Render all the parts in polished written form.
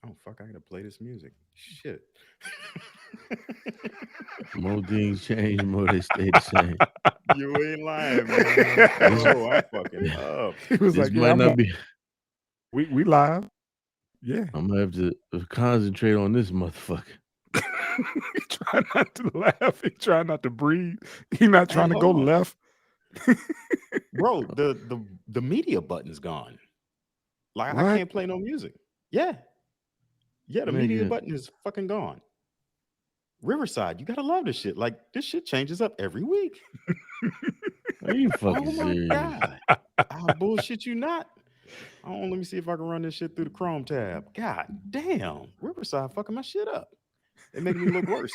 Oh fuck! I gotta play this music. Shit. More things change, more they stay the same. You ain't lying, man. This, Oh, I'm fucking up. He was this like, "Yeah, might I'm not on. be. We live. Yeah." I'm gonna have to concentrate on this motherfucker. He try not to laugh. He try not to breathe. He not Hey, trying to go hold on, left. bro. The media button's gone. Like I What? can't play no music. Yeah, yeah. The media Nigga, button is fucking gone. Riverside, you gotta love this shit. Like this shit changes up every week. are you Oh fucking my serious? god. I bullshit you not. Oh, let me see if I can run this shit through the Chrome tab. God damn, Riverside fucking my shit up. They making me look worse,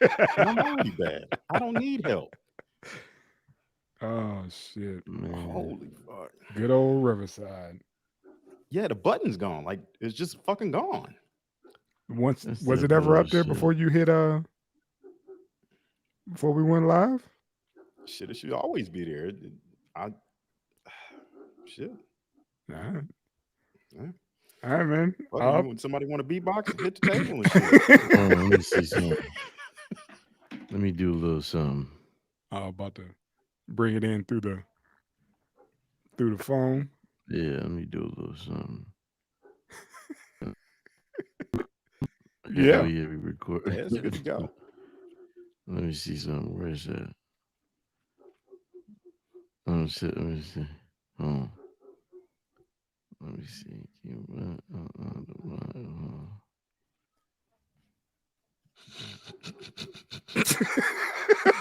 and I'm already bad. I don't need help. Oh shit! Man, Holy fuck. Good old Riverside. Yeah, the button's gone. Like it's just fucking gone. Once that's was that it ever up there bullshit. before you hit before we went live? Shit, it should always be there. I shit. All right, Yeah. all right, man. Fuck it. You Up. want somebody want to beatbox? Hit the table and shit. Hold on, let me see something. Let me do a little something. About to bring it in through the phone. Yeah, let me do a little something. Okay, hell Yeah. yeah, we record. Yeah, it's good to go. Let me see something. Where's that? Oh shit, let me see. Oh, let me see.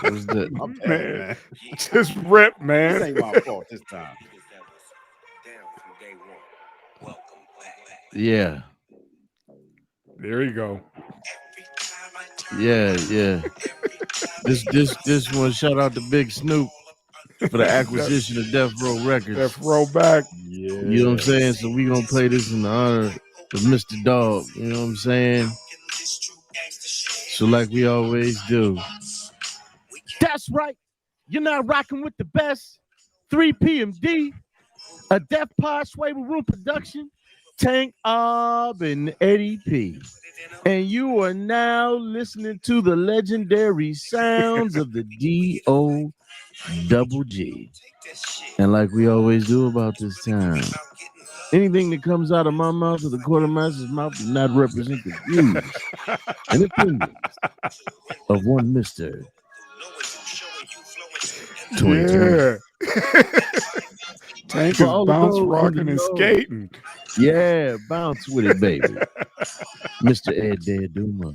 What's that? My bad, Man, man. just rip, This man. ain't my fault this time. Yeah, There you go. yeah. This one. Shout out to Big Snoop for the acquisition of Death Row Records. Death Row back. You know what I'm Yeah. saying? So we gonna play this in the honor of Mr. Dog. You know what I'm saying? So like we always do. That's right. You're not rocking with the best. 3 PMD, a Def Pod Swable Room production, Tank Ob and Eddie P. And you are now listening to the legendary sounds of the D.O. Double G. And like we always do about this time, anything that comes out of my mouth or the quartermaster's mouth does not represent the views and opinions of one Mr. 2020. Yeah. Tank For is all of bounce, those who rocking, and know, skating. yeah, bounce with it, baby. Mr. Ed Dead Duma.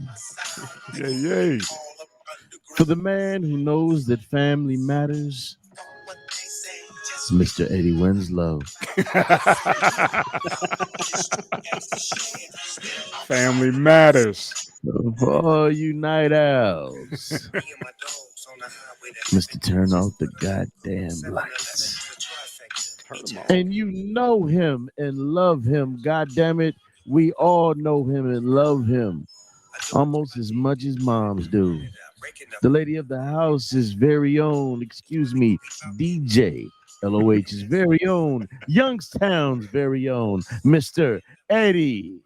Yay. For the man who knows that family matters, it's Mr. Eddie Winslow. Family matters. For all you night owls, Mr. Turn off the goddamn lights. Turn them off. And you know him and love him. God damn it. We all know him and love him almost as much as moms do. The lady of the house is very own, excuse me, DJ LOH's very own, Youngstown's very own, Mr. Eddie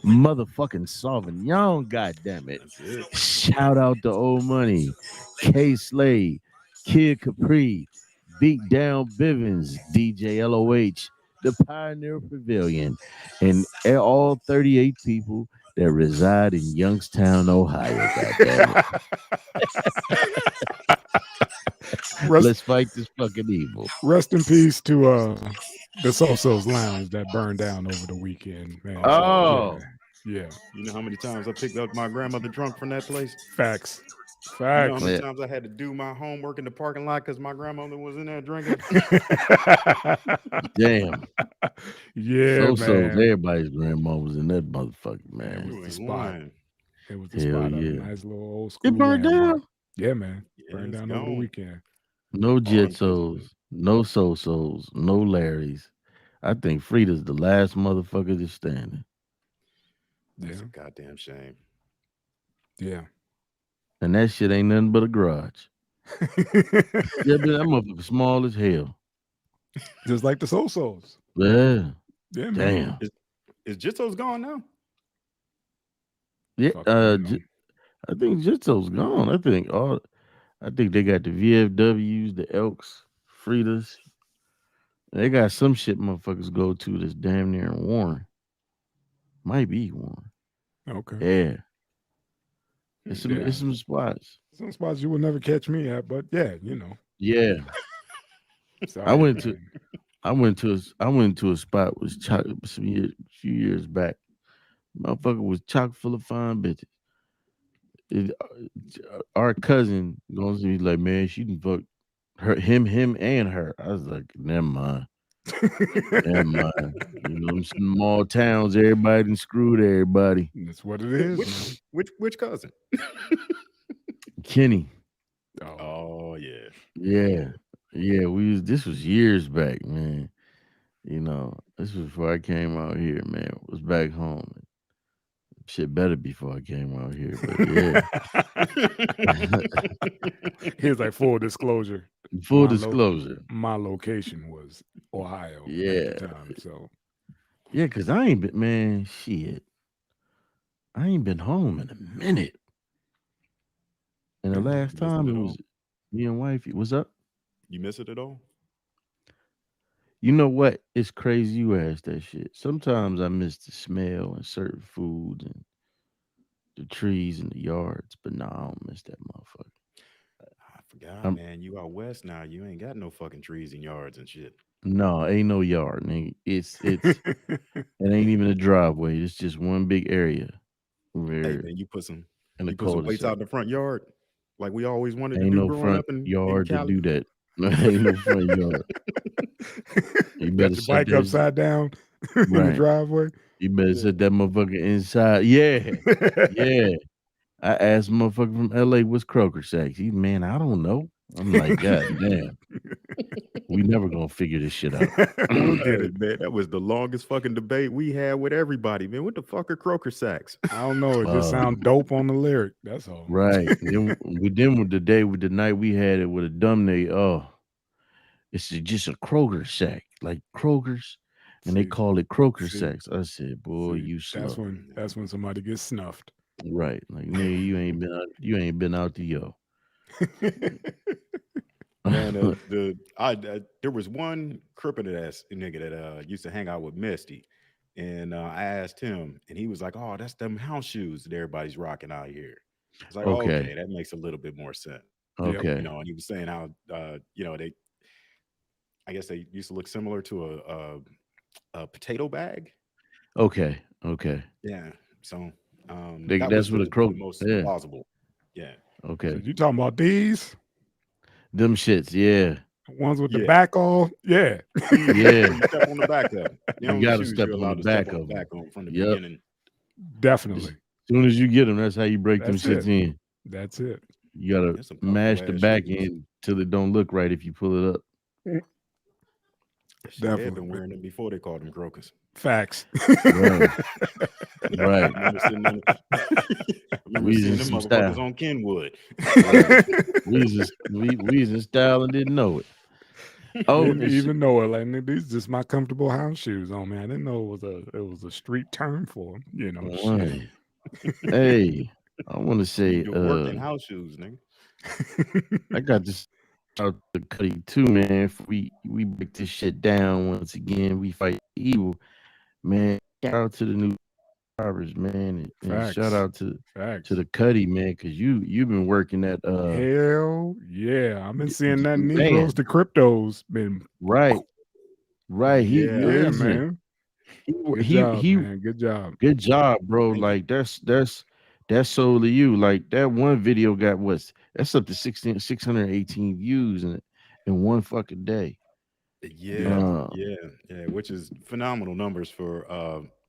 motherfucking Sauvignon, God damn it. That's it. Shout out to Old Money, K Slay, Kid Capri, Beat Down Bivens, DJ LOH, the Pioneer Pavilion, and all 38 people that reside in Youngstown, Ohio. Goddamn it. Let's fight this fucking evil. Rest in peace to the So-So's Lounge that burned down over the weekend, man. Oh, Yeah. You know how many times I picked up my grandmother drunk from that place? Facts. You know how many Yeah. times I had to do my homework in the parking lot because my grandmother was in there drinking? damn. Yeah, So man. everybody's grandma was in that motherfucker, man. was You the ain't spot. lying. It was the Hell spot of yeah. a nice little old school. It burned landmark. down. Yeah, man. Yeah, Burned it's down over the gone. weekend. No All them Jitsos, no So-Sos, no Larrys. I think Frida's the last motherfucker that's standing. That's Yeah. a goddamn shame. Yeah. And that shit ain't nothing but a garage. Yeah, but that motherfucker small as hell. Just like the So-So's. Yeah. Yeah, man. Damn. Is Jitso's gone now? Yeah, Fucking, I think Jitso's gone. I think they got the VFWs, the Elks, Fridas. They got some shit motherfuckers go to that's damn near Warren. Might be Warren. okay. Yeah. It's Yeah. some spots. Some spots you will never catch me at, but yeah, Yeah. I sorry, went to man. I went to a spot was few years back. Motherfucker was chock full of fine bitches. Our cousin goes to me like, man, she done fuck him and her. I was like, never mind. Never mind. You know, them small towns, everybody done screwed everybody. That's what it is, man. Which cousin? Kenny. Oh, Oh yeah. Yeah. Yeah, this was years back, man. You know, this was before I came out here, man. I was back home. Shit better before I came out here, but yeah. here's like full disclosure. Full disclosure. My location was Ohio at Yeah. the time, so Yeah, cause I ain't been, man, shit. I ain't been home in a minute. And the last time it was me and wifey. What's up? You miss it at all? You know what? It's crazy you asked that shit. Sometimes I miss the smell and certain foods and the trees and the yards, but no, I don't miss that motherfucker. I forgot, man. You out west now. You ain't got no fucking trees and yards and shit. No, ain't no yard, nigga. It ain't even a driveway. It's just one big area. Hey Where man, you put some weights cul-de-sac. out in the front yard, like we always wanted to Ain't do no growing front up in yard to Cali. do that. Ain't no front yard. You got better your set bike that upside down in the right. driveway. You better set that motherfucker inside. Yeah. Yeah. I asked a motherfucker from LA what's Croker Sacks. He man, I don't know. I'm like, God damn. We never gonna figure this shit out. We'll get Hey, it. man, that was the longest fucking debate we had with everybody, man. What the fuck are croaker sacks? I don't know. It just sounds dope on the lyric. That's all. Right. Then with the night we had it with a dumb name. Oh, it's just a Kroger sack, like Kroger's, and they call it Croker sacks. I said, boy, you slow. That's when somebody gets snuffed. Right. Like, nigga, you ain't been out the yo. Man, there was one crippin' ass nigga that used to hang out with Misty, and I asked him, and he was like, "Oh, that's them house shoes that everybody's rocking out here." I was like, "Oh, Okay. okay, that makes a little bit more sense." Okay. You know, and he was saying how I guess they used to look similar to a potato bag. Okay. Okay. Yeah, so that That's was what a the Kroger. most Yeah. plausible. Yeah. So Okay. you talking about these? Them shits, yeah. Ones with the back all? Yeah. Yeah. You step on the back of them. You gotta step on the back of them. From the beginning. Definitely. As soon as you get them, that's how you break them That's shits it. in. That's it. You gotta There's some mash the comfortable-ass back shoes. end till it don't look right if you pull it up. Shit, they had Definitely. been wearing them before they called them crocus. Facts. Right. Right. I remember seeing them motherfuckers on Kenwood. We was in style and didn't know it. Oh, Didn't even know it. Like, these just my comfortable house shoes on, man. I didn't know it was a street term for them. You know, shit. Hey, I want to say, Your working house shoes, nigga. I got this out the Cuddy too, man. If we break this shit down once again. We fight evil, man. Shout out to the new drivers, man, and shout out to the Cuddy, man, because you've been working that. Hell yeah, I've been seeing that Negroes to Cryptos been right. Yeah, man. Good job, man. Good job, bro. Like that's solely you. Like that one video got that's up to 618 views in one fucking day. Yeah, which is phenomenal numbers for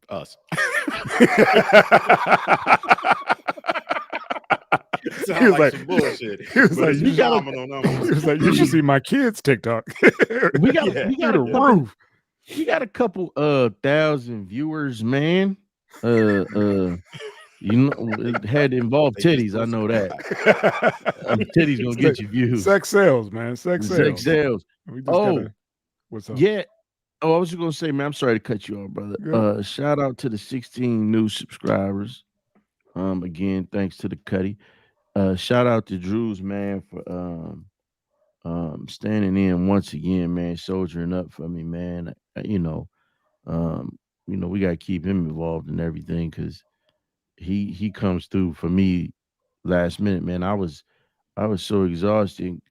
us. He was like some bullshit. He was like, you phenomenal numbers. He was like, you should see my kids' TikTok. we got a roof. We got a couple thousand viewers, man. You know, it had to involve titties. I know that. Titties gonna get you views. Sex sales, man. Sex sales. What's up? Yeah. Oh, I was just gonna say, man, I'm sorry to cut you off, brother. Shout out to the 16 new subscribers. Again, thanks to the Cuddy. Shout out to Drews, man, for standing in once again, man, soldiering up for me, man. Um, we gotta keep him involved in everything because he comes through for me last minute, man. I was so exhausted,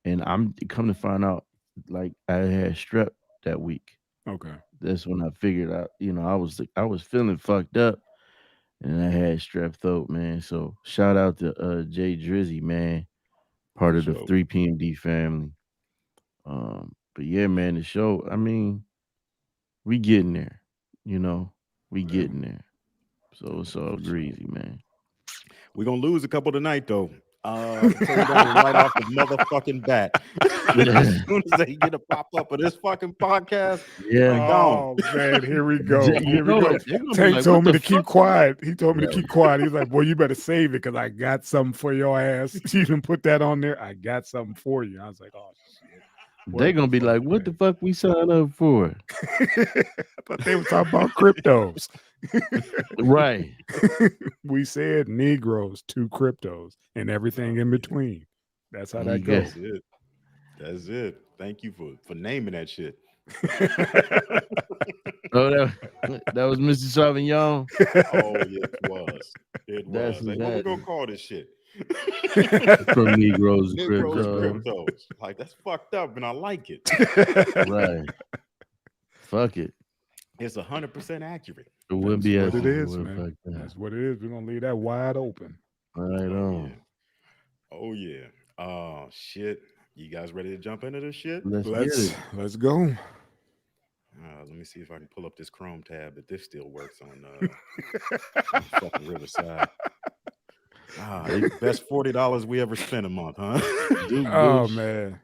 and I'm come to find out, like I had strep that week. Okay. That's when I figured out, I was feeling fucked up, and I had strep throat, man. So shout out to Jay Drizzy, man, part For of the sure. 3PMD family. But yeah, man, the show. I mean, we getting there, you know, we Yeah. getting there. So it's all For sure. greasy, man. We're gonna lose a couple tonight though. I can tell you that right off the motherfucking bat. As soon as they get a pop up of this fucking podcast, Yeah, they gone. Oh man, here we go. You Here we know go. it. They're gonna be Tank like, told "What me the to keep fuck?" quiet. He told me to Yeah. keep quiet. He's like, "Boy, you better save it because I got something for your ass." You even put that on there. I got something for you. I was like, "Oh shit." They're What the gonna be fuck, like, "What the man? fuck we signed up for?" I thought they were talking about cryptos. Right. We said Negroes to cryptos and everything in between. That's how You that got goes. That's it. That's it. Thank you for naming that shit. Oh, that was Mr. Sauvignon. Oh, yeah, it was. It That's was. what's Like, what we gonna happening call this shit? from Negroes to Negroes and crypto. cryptos. Like that's fucked up, and I like it. Right. Fuck it. It's 100% accurate. It wouldn't That's be what us it if it is, wasn't man. fucked up. That's what it is. We're gonna leave that wide open. Right Oh yeah. on. Oh yeah. Oh shit. You guys ready to jump into this shit? Let's get Let's it. let's go. Let me see if I can pull up this Chrome tab. If this still works on fucking Riverside. Best $40 we ever spent a month, huh? Duke Oh Bush. man.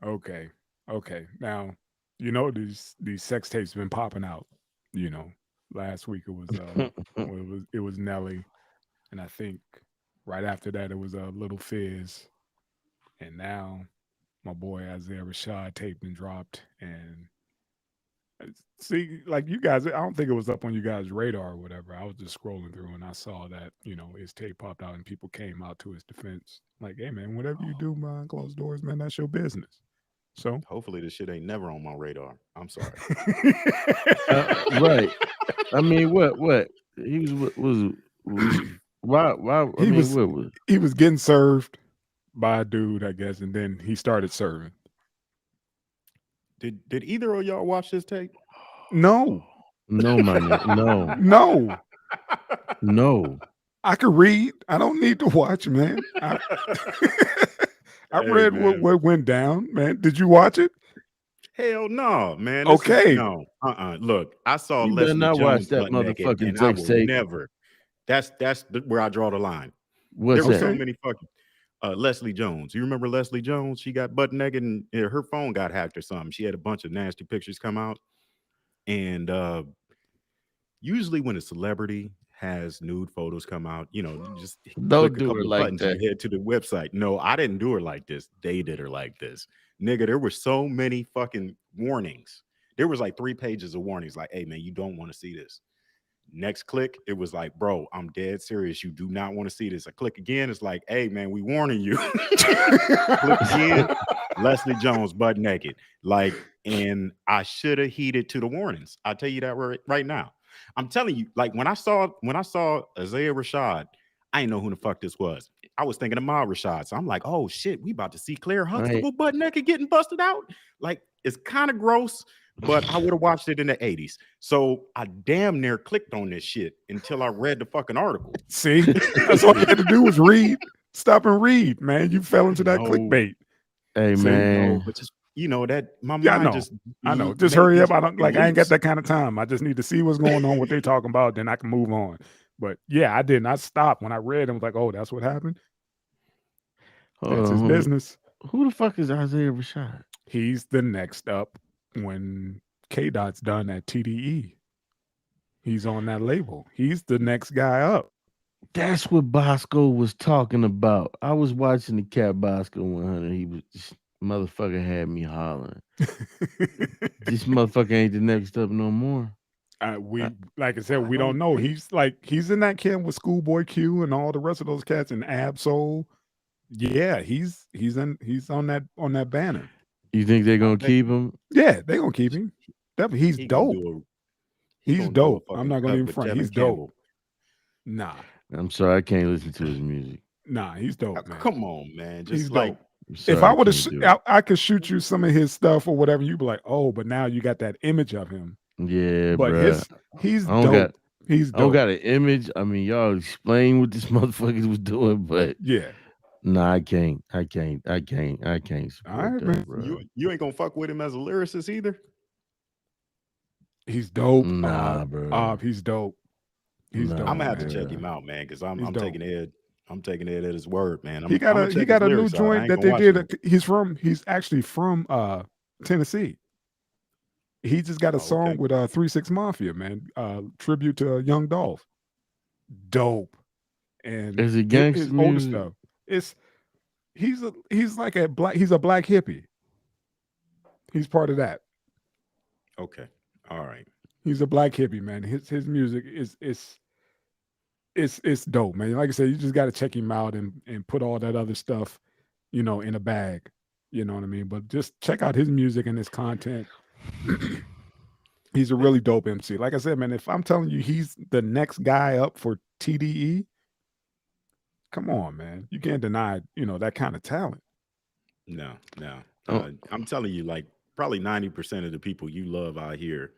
Okay. Okay. Now, these sex tapes been popping out. Last week it was Nelly, and I think right after that it was Little Fizz, and now my boy Isiah Rashad tape been dropped, and see, like you guys, I don't think it was up on you guys' radar or whatever. I was just scrolling through and I saw that, his tape popped out and people came out to his defense. Like, hey man, whatever you do behind closed doors, man, that's your business. So Hopefully this shit ain't never on my radar. I'm sorry. Right. I mean, what? He was why? I he mean, was what was? he was getting served by a dude, I guess, and then he started serving. Did either of y'all watch this tape? No, No, my nigga. No, no. no. I could read. I don't need to watch, man. I Hey, read man. what went down, man. Did you watch it? Hell no, man. Okay. No. Look, I saw You better Leslie not watch Jones that butt naked, motherfucking and I sex will tape. never. Where I draw the line. What's There were that? so Okay. many fucking Leslie Jones. You remember Leslie Jones? She got butt naked and her phone got hacked or something. She had a bunch of nasty pictures come out. And usually when a celebrity has nude photos come out, you just click Don't a do her couple of like buttons that. and head to the website. No, I didn't do her like this. They did her like this. Nigga, there were so many fucking warnings. There was like 3 pages of warnings, like, hey man, you don't want to see this. Next click, it was like, bro, I'm dead serious. You do not want to see this. I click again, it's like, hey man, we warning you. Click again, Leslie Jones butt naked. Like, and I should have heeded to the warnings. I'll tell you that right now. I'm telling you, like when I saw Isiah Rashad, I didn't know who the fuck this was. I was thinking of Ahmaud Rashad. So I'm like, oh shit, we about to see Claire I ain't- Huxtable butt naked getting busted out. Like, it's kind of gross, but I would have watched it in the 80s. So I damn near clicked on this shit until I read the fucking article. See, that's all you had to do was read. Stop and read, man. You fell into that No. clickbait. Hey See? No, man, but just that my Yeah, I mind know. just I know. made Just hurry these up. I don't fucking I ain't got leaps. that kind of time. I just need to see what's going on, what they talking about, then I can move on. But yeah, I didn't. I stopped when I read. I was like, oh, that's what happened. hold That's his on. business. Who the fuck is Isiah Rashad? He's the next up when K Dot's done at TDE. He's on that label. He's the next guy up. That's what Bosco was talking about. I was watching the Cat Bosco 100. This motherfucker had me hollering. This motherfucker ain't the next up no more. Like I said, I we don't don't know. think He's in that camp with Schoolboy Q and all the rest of those cats and Absol. Yeah, he's on that banner. You think they're I gonna bet keep him? Yeah, they gonna keep him. He's he gonna dope. do a he He's gonna do a dope. I'm fucking not gonna cut even with front. Tevin He's dope. Campbell. Nah, I'm sorry, I can't listen to his music. he's dope, man. Come on, man. He's Just like dope. I'm If sorry, I I would can't have, do it. I could shoot you some of his stuff or whatever. You'd be like, oh, but now you got that image of him. Yeah, But bruh. he's I don't dope. got He's I don't dope. got an image. I mean, y'all explain what this motherfucker was doing, but Yeah. nah, I can't support right, that, man. bro. you ain't gonna fuck with him as a lyricist either. He's dope. Nah, bro. He's dope. He's Nah, dope. I'm gonna have to man. check him out, man, because I'm He's dope. taking Ed. I'm taking Ed at his word, man. He I'm got gonna a check his new lyrics out. I joint ain't that gonna they watch did. He's actually from Tennessee. He just got a song okay. with 3-6 Mafia, man. Tribute to Young Dolph. Dope. And Is it his gangster older music? stuff. He's like a black hippie. He's part of that. Okay. All right. He's a black hippie, man. His music it's dope, man. Like I said, you just got to check him out and put all that other stuff, in a bag. You know what I mean? But just check out his music and his content. He's a really dope MC. Like I said, man, if I'm telling you he's the next guy up for TDE, come on, man. You can't deny, that kind of talent. No. Oh. I'm telling you, like probably 90% of the people you love out here.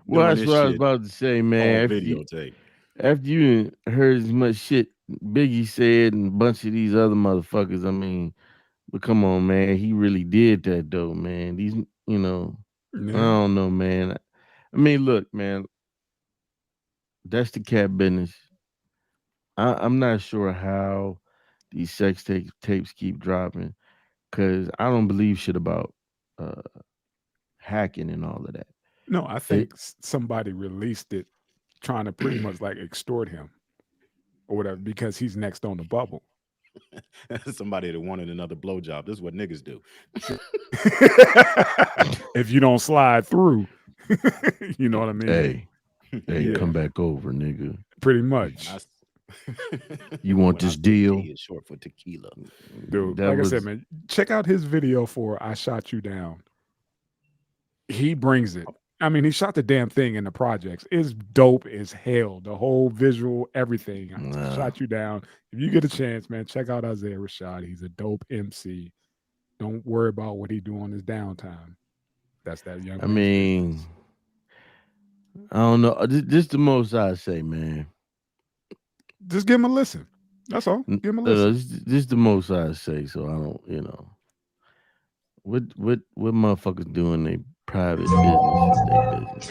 Well, doing that's this what I was shit about to say, on man. videotape. After you heard as much shit Biggie said and a bunch of these other motherfuckers, I mean, but come on, man, he really did that though, man. These, I Yeah. don't know, man. I mean, look, man, that's the cat business. I'm not sure how these sex tapes keep dropping because I don't believe shit about uh, hacking and all of that. No, I think somebody released it trying to pretty much like extort him or whatever because he's next on the bubble. Somebody that wanted another blowjob. This is what niggas do. If you don't slide through, you know what I mean? Hey, Yeah. come back over, nigga. Pretty much. You want this deal? It's short for tequila. Dude, That like was- I said, man, check out his video for I Shot You Down. He brings it. I mean, he shot the damn thing in the projects. It's dope as hell. The whole visual, everything. I Wow. Shot You Down. If you get a chance, man, check out Isiah Rashad. He's a dope MC. Don't worry about what he do on his downtime. That's that young. I mean, I don't know. This the most I say, man. Just give him a listen. That's all. Give him a listen. This the most I say. So I don't, what motherfuckers doing their private business is their business.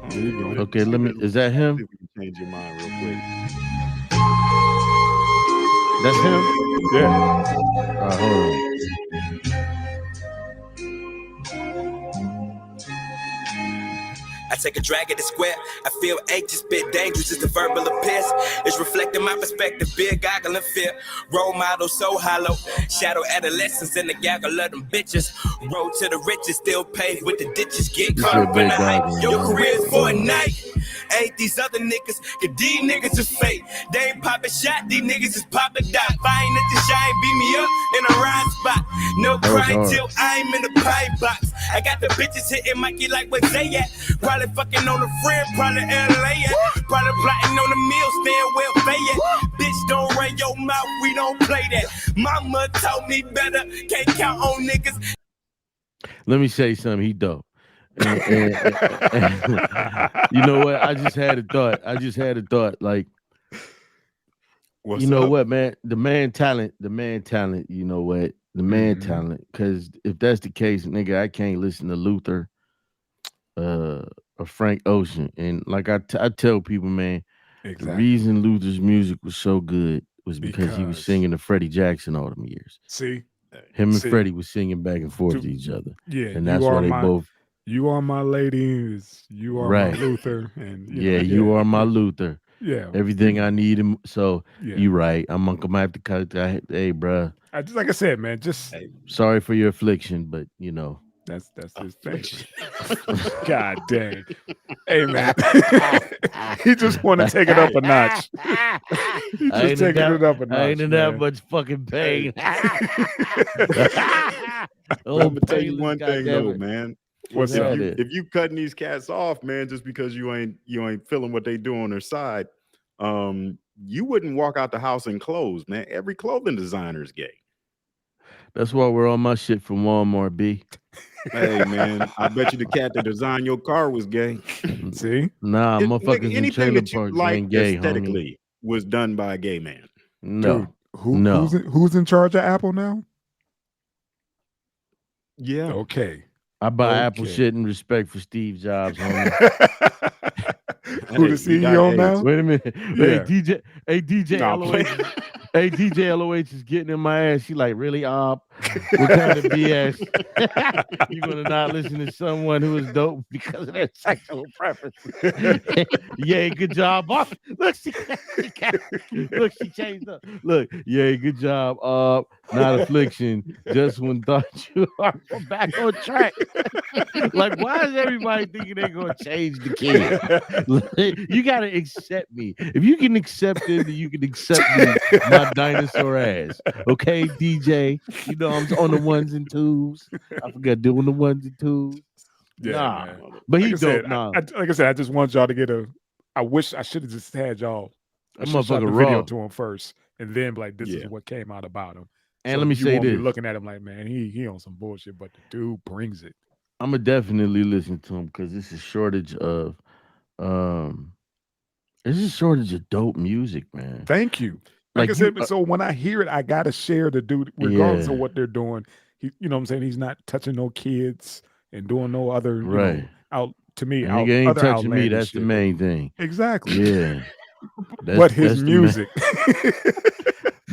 There you go. Okay, is that him? See if we can change your mind real quick. That's him? Yeah. All right, hold on. I take a drag at the square. I feel anxious, bit dangerous. It's the verbal abyss. It's reflecting my perspective. Fear, goggle, and fear. Role model so hollow. Shadow adolescence in the gaggle of them bitches. Road to the riches, still paved with the ditches. Get This caught your up in big the hype. goggle, Your man. career's for a night. Ain't these other niggas, cause these niggas is fake. They ain't poppin' shot, these niggas is poppin' dot. If I ain't at the shine, beat me up in a ride spot. No That was crying hard. till I'm in the pie box. I got the bitches hitting Mikey like where they at. Probably fucking on a friend, probably LA at. Probably plotting on the meal, staying well Fayette. Bitch, don't run your mouth, we don't play that. Mama told me better, can't count on niggas. Let me say something. He dope. And you know what? I just had a thought. Like, What's you know up? what, man? The man talent. You know what? The man Mhm. talent. Because if that's the case, nigga, I can't listen to Luther, or Frank Ocean. And like I tell people, man, the Exactly. reason Luther's music was so good was because he was Because- singing to Freddie Jackson all them years. See? Him and See. Freddie was singing back and forth To- to each other, Yeah, and that's why they both. You are my ladies. You are Right. my Luther. And You are my Luther. Yeah. Everything I need him. So Yeah. you right. I'm gonna have to cut. Hey, bruh. Just like I said, man, just Hey, Sorry for your affliction, but you know. That's his thing. God dang. Hey man. He just want to take it up a notch. He just taking it up a notch. I ain't in that man. much fucking pain. But I'm gonna tell you one thing though, man. What's that up? is? If you cutting these cats off, man, just because you ain't feeling what they do on their side, you wouldn't walk out the house in clothes, man. Every clothing designer is gay. That's why we're on my shit from Walmart, B. Hey man, I bet you the cat that designed your car was gay. See? Nah, motherfuckers in Anything trailer that you parks like ain't gay, homie. aesthetically was done by a gay man. No. Dude, no. who's in charge of Apple now? Yeah. Okay. I buy Apple shit in respect for Steve Jobs, homie. Who the CEO now? Wait a minute. Yeah. Hey DJ LOH. Hey DJ LOH is getting in my ass. She like, really op? What kind of BS? You gonna not listen to someone who is dope because of their sexual preferences? Yeah, good job, boss. Look, she changed up. Look, yeah, good job. Not affliction. Just when thought you are back on track. Like, why is everybody thinking they're gonna change the kid? You gotta accept me. If you can accept it, you can accept me, my dinosaur ass. Okay, DJ. You know I'm on the ones and twos. I forgot doing the ones and twos. Yeah, nah, man. but he like I said, dope. Nah, like I said, I just want y'all to get a. I wish I should have just had y'all. I should have shot the motherfucker video raw. to him first, and then be like, this is what came out about him. And So let me you say won't be this. looking at him like, man, he on some bullshit, but the dude brings it. I'm gonna definitely listen to him because it's a shortage of there's a shortage of dope music, man. Thank you. Like I said, so when I hear it, I gotta share the dude, regardless of what they're doing. He, you know what I'm saying? He's not touching no kids and doing no other, you know, out to me. And he ain't other touching me. That's shit. the main thing. Exactly. Yeah. But his music.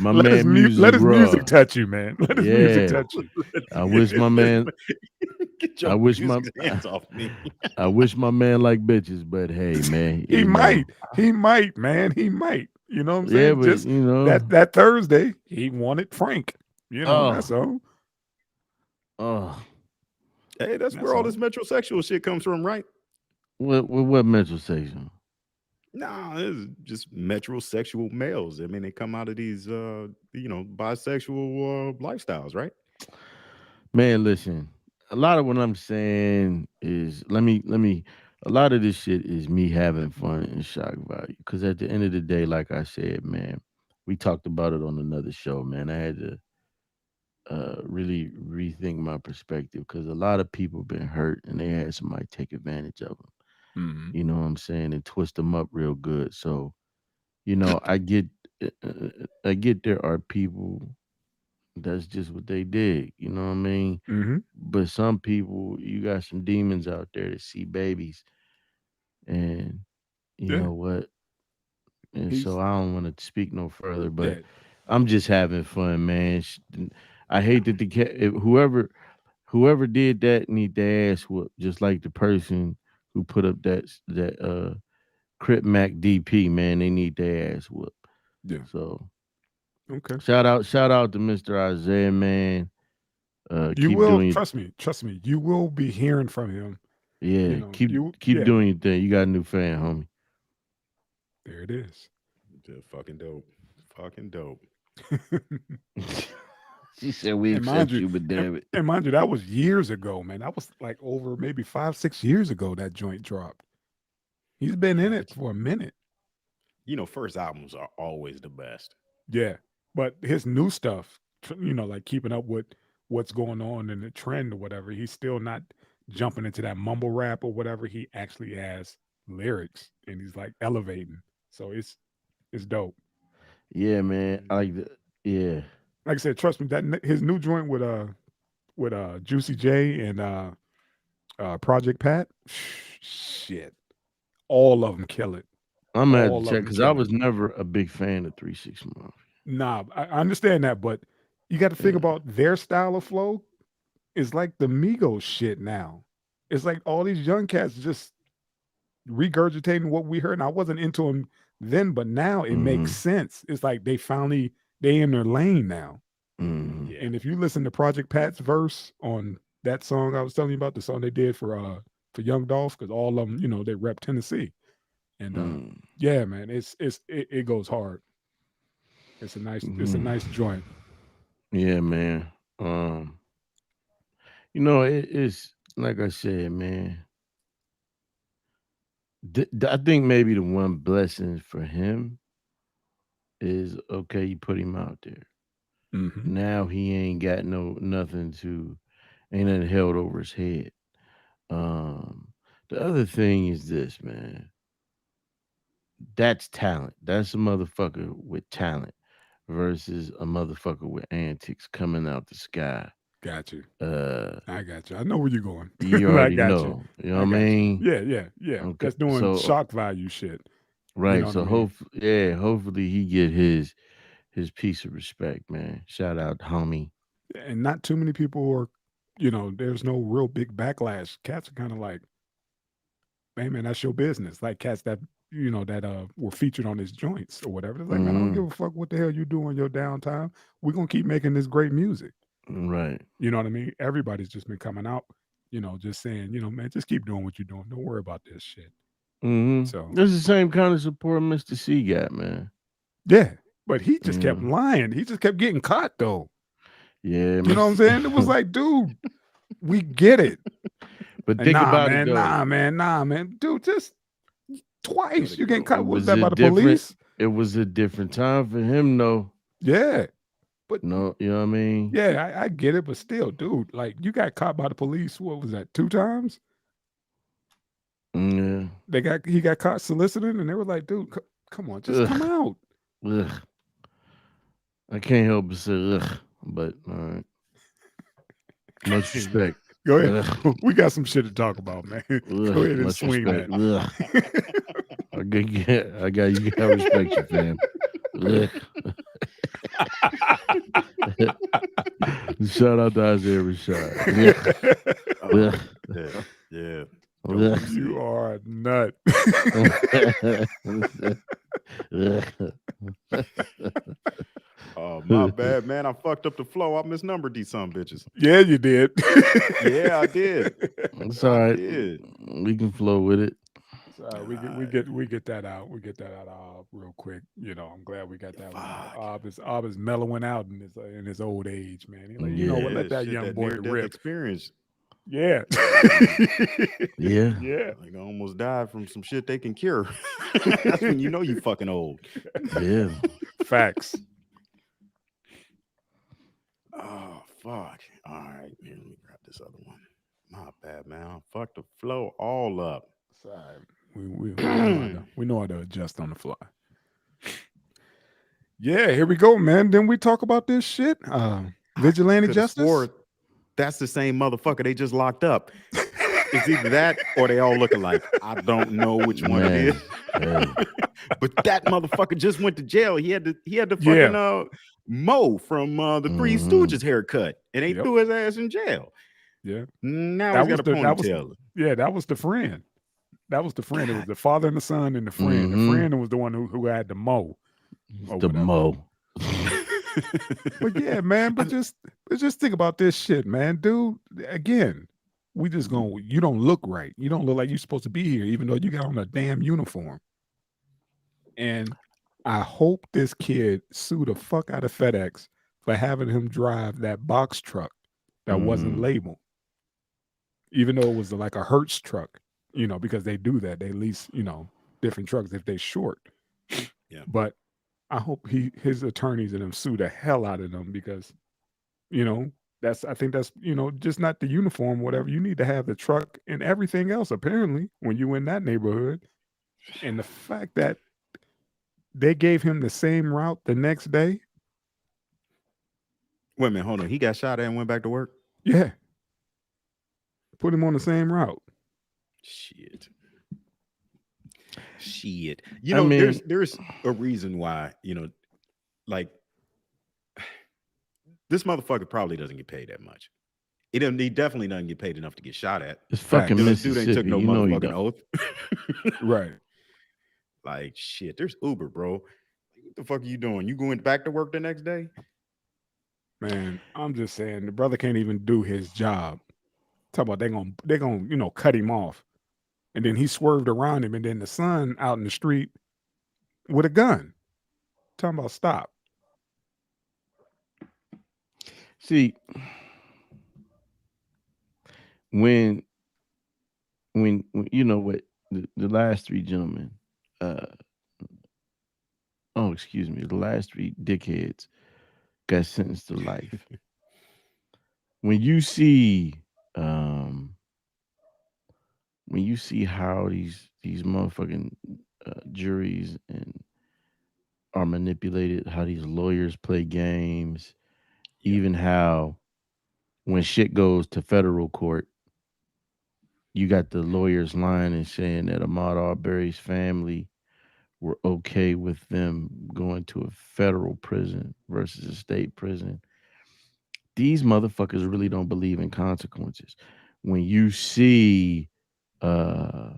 Let his music touch you, man. Let his music touch you. I wish my man. Get your hands off me. I wish my man like bitches, but hey, man, he might, man, he might. You know what I'm saying? Yeah, but just you know that Thursday he wanted Frank. You know, that's all. Oh, hey, that's where all this metrosexual shit comes from, right? What metrosexual? Nah, it's just metrosexual males. I mean, they come out of these, bisexual lifestyles, right? Man, listen. A lot of what I'm saying is let me. A lot of this shit is me having fun and shock value. Because at the end of the day, like I said, man, we talked about it on another show, man. I had to really rethink my perspective because a lot of people been hurt and they had somebody take advantage of them. Mm-hmm. You know what I'm saying, and twist them up real good. So, you know, I get there are people that's just what they did. You know what I mean? Mm-hmm. But some people, you got some demons out there that see babies, and you know what? And so I don't want to speak no further, but I'm just having fun, man. I hate that whoever did that need their ass whooped, just like the person who put up that Crip Mac DP, man. They need their ass whooped. Yeah. So okay. Shout out to Mr. Isaiah, man. You will trust me. You will be hearing from him. Yeah, you know, keep doing your thing. You got a new fan, homie. There it is. Fucking dope. Fucking dope. She said we accept you, but damn it. And mind you, that was years ago, man. That was like over maybe 5-6 years ago that joint dropped. He's been in it for a minute. You know, first albums are always the best. Yeah. But his new stuff, you know, like keeping up with what's going on in the trend or whatever, he's still not jumping into that mumble rap or whatever. He actually has lyrics and he's like elevating. So it's dope. Yeah, man. I like that. Yeah. Like I said, trust me, that his new joint with Juicy J and Project Pat, shit. All of them kill it. I'm gonna have to check because I was never a big fan of 3 6 Mafia. Nah, I understand that, but you got to think about their style of flow is like the Migos shit now. It's like all these young cats just regurgitating what we heard. And I wasn't into them then, but now it makes sense. It's like they in their lane now. Mm-hmm. And if you listen to Project Pat's verse on that song I was telling you about, the song they did for Young Dolph, because all of them, you know, they rep Tennessee, and yeah, man, it goes hard. It's a nice joint. Yeah, man. You know, it's like I said, man. I think maybe the one blessing for him is okay. You put him out there. Mm-hmm. Now he ain't got ain't nothing held over his head. The other thing is this, man. That's talent. That's a motherfucker with talent versus a motherfucker with antics coming out the sky. Got you. Uh, I got you. I know where you're going. you I already got know. You know what I got mean? Yeah. Okay. That's doing So shock value shit. right. You know So what I mean? hopefully he get his piece of respect, man. Shout out, homie. And not too many people are, you know, there's no real big backlash. Cats are kind of like, hey man, that's your business. Like cats that, you know, that were featured on his joints or whatever. It's like, man, I don't give a fuck what the hell you do in your downtime. We're gonna keep making this great music. Right. You know what I mean? Everybody's just been coming out, you know, just saying, you know, man, just keep doing what you're doing. Don't worry about this shit. So That's the same kind of support Mr. C got, man. yeah, but he just kept lying. He just kept getting caught though. Yeah, you know what I'm saying? It was like, dude, we get it. But think about it though. Nah, man, dude, just twice you getting caught. Was Was that it by the different? police? It was a different time for him, though. Yeah, but No, you know what I mean? yeah, I get it, but still, dude, like you got caught by the police. What was that? 2 times? Yeah. He got caught soliciting, and they were like, dude, come on, just come out. Ugh. I can't help but say ugh, but all right. Much respect. Go ahead. We got some shit to talk about, man. Go ahead and Much swing respect. that. I got you. Gotta respect you, fam. Shout out to Isiah Rashad. Yeah. You are a nut. Oh, my bad, man. I fucked up the flow. I misnumbered these some bitches. Yeah, you did. Yeah, I did. It's all right. We can flow with it. We get that out. We get that out real quick. You know, I'm glad we got that one out. Ob is mellowing out in his old age, man. He's like, you know what? Let that young boy rip. Experience. Yeah. Yeah. Like I almost died from some shit they can cure. That's when you know you fucking old. Yeah. Facts. Oh, fuck. All right, man. Let me grab this other one. My bad, man. I fucked the flow all up. Sorry. We know how to adjust on the fly. Yeah, here we go, man. Then we talk about this shit. Vigilante justice. That's the same motherfucker they just locked up. It's either that or they all look alike. I don't know which one it is. But that motherfucker just went to jail. He had the fucking Mo from the Three Stooges haircut, and they threw his ass in jail. Yeah. Now he's got a ponytail. That was the friend. That was the friend. It was the father and the son and the friend. The friend was the one who had the Mo. The Mo. But yeah, man, but just think about this shit, man. Dude, again, you don't look right. You don't look like you're supposed to be here, even though you got on a damn uniform. And I hope this kid sue the fuck out of FedEx for having him drive that box truck that wasn't labeled. Even though it was like a Hertz truck, you know, because they do that. They lease, you know, different trucks if they short. Yeah. But I hope his attorneys and them sue the hell out of them because, you know, I think that's, you know, just not the uniform, whatever. You need to have the truck and everything else, apparently, when you in that neighborhood. And the fact that they gave him the same route the next day. Wait a minute, hold on. He got shot at and went back to work? Yeah. Put him on the same route. Shit. You know, there's a reason why, you know, like this motherfucker probably doesn't get paid that much. He definitely doesn't get paid enough to get shot at. It's fucking Mississippi. Dude ain't took no motherfucking oath. Right. Like shit, there's Uber, bro. What the fuck are you doing? You going back to work the next day? Man, I'm just saying the brother can't even do his job. Talk about they're gonna cut him off, and then he swerved around him, and then the son out in the street with a gun. Talking about stop. See, when you know what the last three gentlemen, uh, oh excuse me, the last three dickheads got sentenced to life. When you see, um, when you see how these motherfucking juries and are manipulated, how these lawyers play games, Yeah. even how when shit goes to federal court, you got the lawyers lying and saying that Ahmaud Arbery's family were okay with them going to a federal prison versus a state prison. These motherfuckers really don't believe in consequences. When you see uh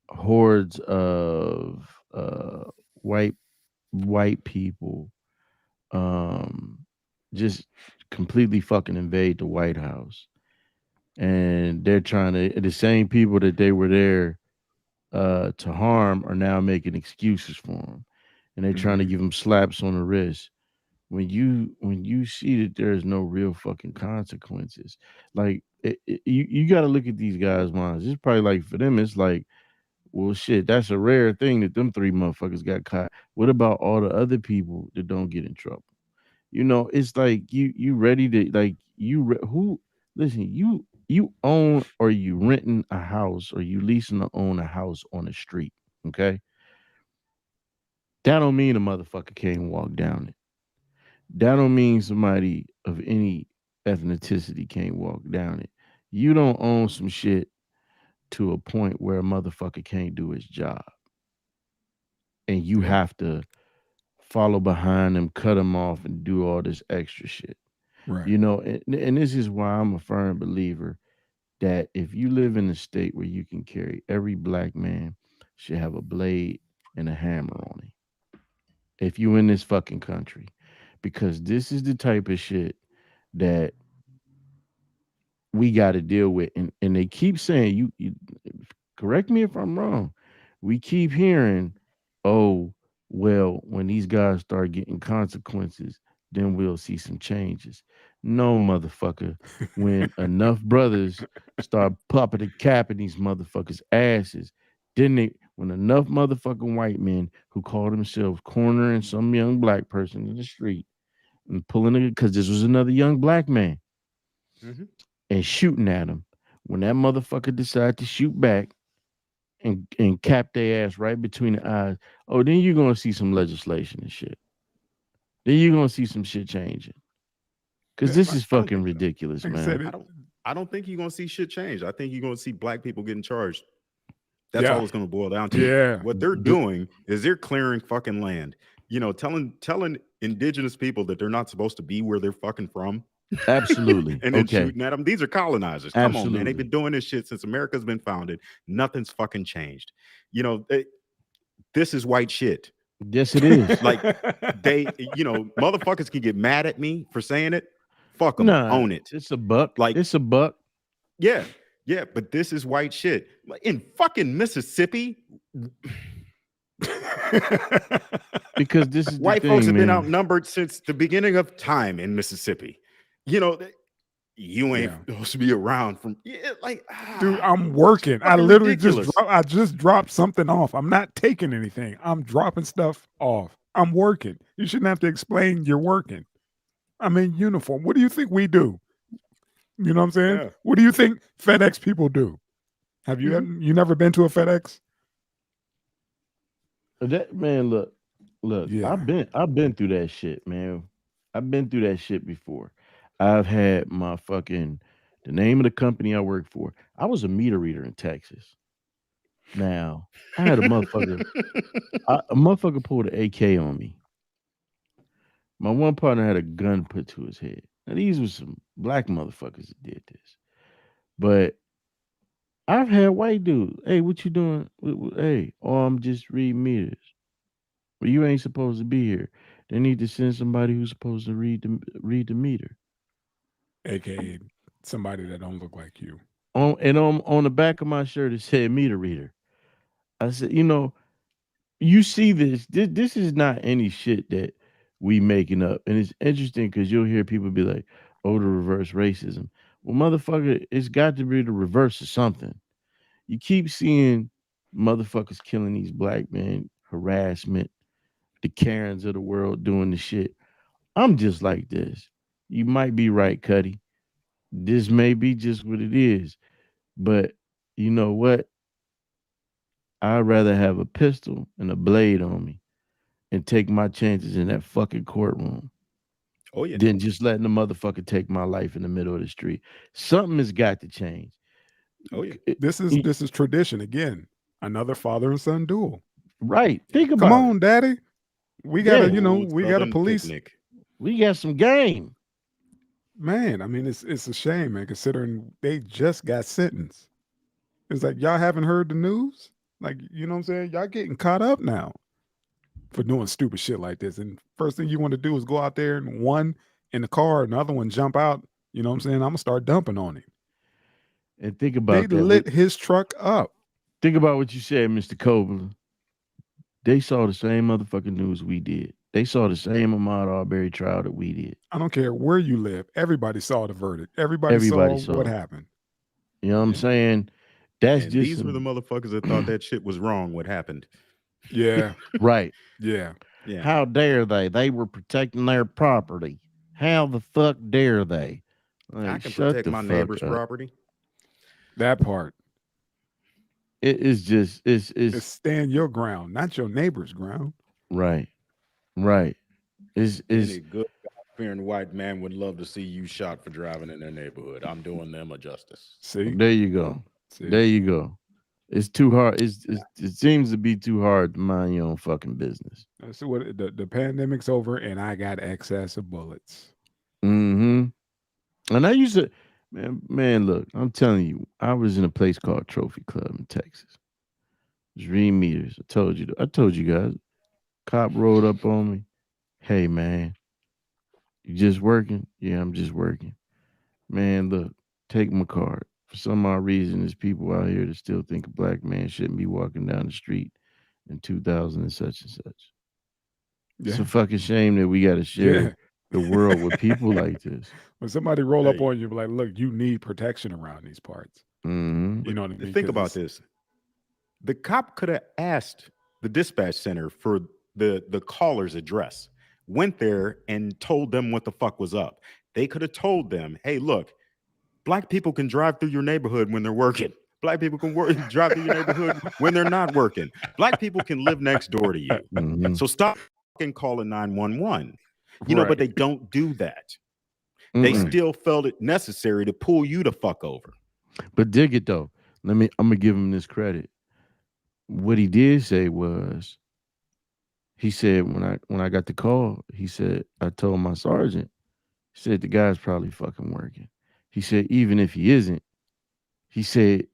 hordes of white people um just completely fucking invade the White House, and they're trying to, the same people that they were there to harm are now making excuses for them, and they're trying to Mhm. give them slaps on the wrist. When you see that there's no real fucking consequences, like you got to look at these guys' minds. It's probably like for them, it's like, well, shit, that's a rare thing that them three motherfuckers got caught. What about all the other people that don't get in trouble? It's like you ready to, like, who, listen, you own or you renting a house or you leasing to own a house on the street, okay? That don't mean a motherfucker can't walk down it. That don't mean somebody of any ethnicity can't walk down it. You don't own some shit to a point where a motherfucker can't do his job, and you Yeah. have to follow behind them, cut them off, and do all this extra shit. Right. And this is why I'm a firm believer that if you live in a state where you can carry, every black man should have a blade and a hammer on him. If you in this fucking country, because this is the type of shit that we got to deal with, and they keep saying, you correct me if I'm wrong. We keep hearing, oh, well, when these guys start getting consequences, then we'll see some changes. No, motherfucker. When enough brothers start popping the cap in these motherfuckers' asses, then when enough motherfucking white men who call themselves cornering some young black person in the street and pulling it, because this was another young black man, Mhm. and shooting at him, when that motherfucker decide to shoot back and cap their ass right between the eyes, oh, then you're gonna see some legislation and shit. Then you're gonna see some shit changing. Cause Yeah, this like, is I don't fucking think so. ridiculous, like I said, man. I it. don't. I don't think you're gonna see shit change. I think you're gonna see black people getting charged. That's all Yeah. it's gonna boil down to. Yeah. What they're The- doing is they're clearing fucking land. Telling indigenous people that they're not supposed to be where they're fucking from, absolutely. and then Okay. shooting at them. These are colonizers. Come on, man. They've been Absolutely. doing this shit since America's been founded. Nothing's fucking changed. You know, they, this is white shit. Yes, it is. Like motherfuckers can get mad at me for saying it. Fuck them. Nah, Own it. it's a buck. Like, It's a buck. yeah, yeah, but this is white shit. Like, in fucking Mississippi, Because this is the white folks thing, have been man. outnumbered since the beginning of time in Mississippi. You know, you ain't Yeah. supposed to be around from, like, Dude, I'm working. I fucking literally ridiculous. I just dropped something off. I'm not taking anything. I'm dropping stuff off. I'm working. You shouldn't have to explain you're working. I'm in uniform. What do you think we do? You know what I'm saying? Yeah. What do you think FedEx people do? Have you Mhm. you never been to a FedEx? That man, look. Yeah. I've been through that shit, man. I've been through that shit before. I've had my fucking, the name of the company I work for. I was a meter reader in Texas. Now I had a motherfucker pulled an AK on me. My one partner had a gun put to his head. Now these were some black motherfuckers that did this, but I've had white dudes. Hey, what you doing? Hey, oh, I'm just reading meters. Well, you ain't supposed to be here. They need to send somebody who's supposed to read the meter. AKA somebody that don't look like you. On the back of my shirt it said meter reader. I said, you see this is not any shit that we making up. And it's interesting because you'll hear people be like, oh, the reverse racism. Well, motherfucker, it's got to be the reverse of something. You keep seeing motherfuckers killing these black men, harassment, the Karens of the world doing the shit. I'm just like this. You might be right, Cuddy. This may be just what it is. But you know what? I'd rather have a pistol and a blade on me and take my chances in that fucking courtroom Oh yeah. than just letting the motherfucker take my life in the middle of the street. Something has got to change. Oh yeah. This is tradition again. Another father and son duel. Right. Think about Come on, Daddy. We gotta, Yeah. we gotta Southern police. picnic. we got some game. Man, I mean, it's a shame, man, considering they just got sentenced. It's like y'all haven't heard the news? Like, you know what I'm saying? Y'all getting caught up now for doing stupid shit like this. And first thing you want to do is go out there and one in the car, another one jump out. You know what I'm saying? I'm gonna start dumping on him. And think They about that. lit his truck up. Think about what you said, Mr. Copeland. They saw the same motherfucking news we did. They saw the same Ahmaud Arbery trial that we did. I don't care where you live. Everybody saw the verdict. Everybody Everybody saw saw what it. happened. You know what I'm saying? That's And just these were the motherfuckers that thought that shit was wrong. What happened? Yeah, right. yeah. Yeah. How dare they? They were protecting their property. How the fuck dare they? I Like, can shut protect the my fuck neighbor's up. property. That part. It's just It's it's stand your ground, not your neighbor's ground. right. Right. It's Any good God-fearing white man would love to see you shot for driving in their neighborhood. I'm doing them a justice. See? there you go. See? There you go. It's too hard. It seems to be too hard to mind your own fucking business. That's what the pandemic's over and I got excess of bullets. Mm-hmm. And I used to, man, look, I'm telling you, I was in a place called Trophy Club in Texas. It was reading meters. I told you guys. Cop rolled up on me. Hey, man, you just working? Yeah, I'm just working. Man, look, take my card. For some odd reason, there's people out here that still think a black man shouldn't be walking down the street in 2000 and such and such. It's a Yeah. fucking shame that we got to share Yeah. the world with people like this. When somebody roll up Hey. on you, be like, look, you need protection around these parts. Mm-hmm. You know what I mean? Think 'Cause about it's- this. The cop could have asked the dispatch center for the caller's address, went there and told them what the fuck was up. They could have told them, hey, look, black people can drive through your neighborhood when they're working. Black people can drive through your neighborhood when they're not working. Black people can live next door to you. Mm-hmm. So stop fucking calling 911. But Right. they don't do that. They Mm-mm. still felt it necessary to pull you the fuck over. But dig it though. I'm gonna give him this credit. What he did say was, he said when I got the call, he said I told my sergeant, he said the guy's probably fucking working. He said even if he isn't, he said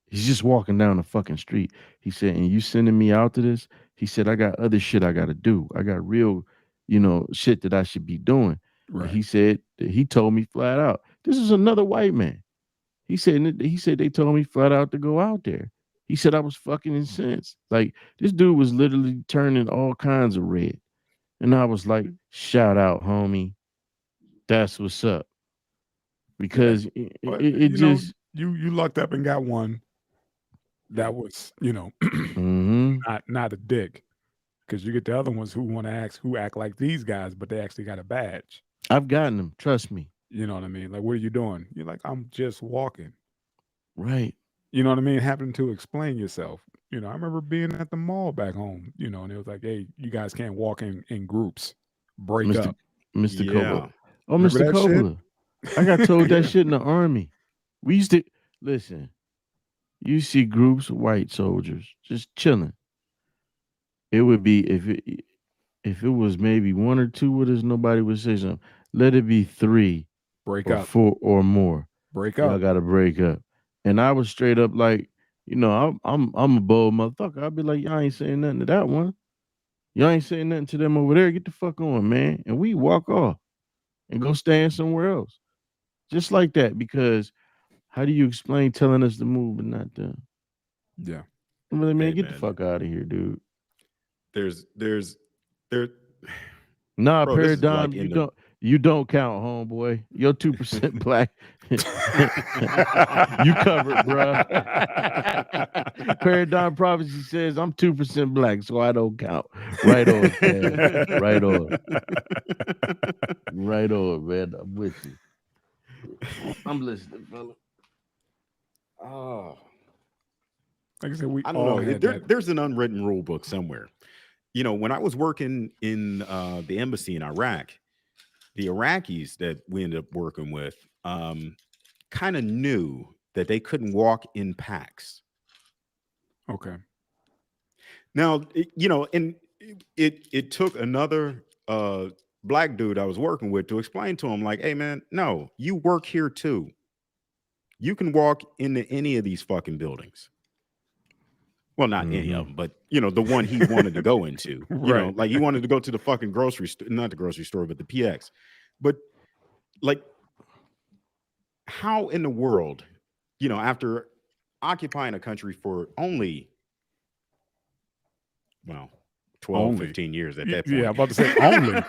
he's just walking down the fucking street. He said, and you sending me out to this? He said I got other shit I gotta do. I got real, shit that I should be doing. And Right. he said he told me flat out. This is another white man. He said they told me flat out to go out there. He said I was fucking incensed. Like this dude was literally turning all kinds of red. And I was like, shout out, homie. That's what's up. Because But it just you lucked up and got one that was, mhm. not a dick. Because you get the other ones who act like these guys, but they actually got a badge. I've gotten them, trust me. You know what I mean? Like, what are you doing? You're like, I'm just walking. Right. You know what I mean? Having to explain yourself. I remember being at the mall back home, and it was like, hey, you guys can't walk in groups. Break up. Mr. Yeah. Coppola. Oh, Remember Mr. that shit? Coppola. I got told that Yeah. shit in the army. We used to listen. You see groups of white soldiers just chilling. It would be if it was maybe one or two with us, nobody would say something. Let it be three Break or up. four or more. Break Y'all up. gotta break up. And I was straight up like, I'm a bold motherfucker. I'd be like, y'all ain't saying nothing to that one. Y'all ain't saying nothing to them over there. Get the fuck on, man. And we walk off and go stand somewhere else. Just like that, because How do you explain telling us to move but not them? Yeah. Really, man, Hey, get the man. fuck out of here, dude. There. Nah, Bro, this is Paradigm, like in the. you don't count, homeboy. You're 2% black. You covered, bruh. Paradigm Prophecy says I'm 2% black, so I don't count. Right on, Ted. Right on. Right on, man. I'm with you. I'm listening, fella. Oh, Like I said, we I don't all know. had that. There's an unwritten rule book somewhere. You know, when I was working in the embassy in Iraq, the Iraqis that we ended up working with kind of knew that they couldn't walk in packs. Okay. Now, and it took another black dude I was working with to explain to him, like, hey, man, no, you work here too. You can walk into any of these fucking buildings. Well, not any of them, but, the one he wanted to go into. Right. Like he wanted to go to the fucking grocery store, not the grocery store, but the PX. But, like, how in the world, after occupying a country for only, 12, 15 years at that point. Yeah, I'm about to say only.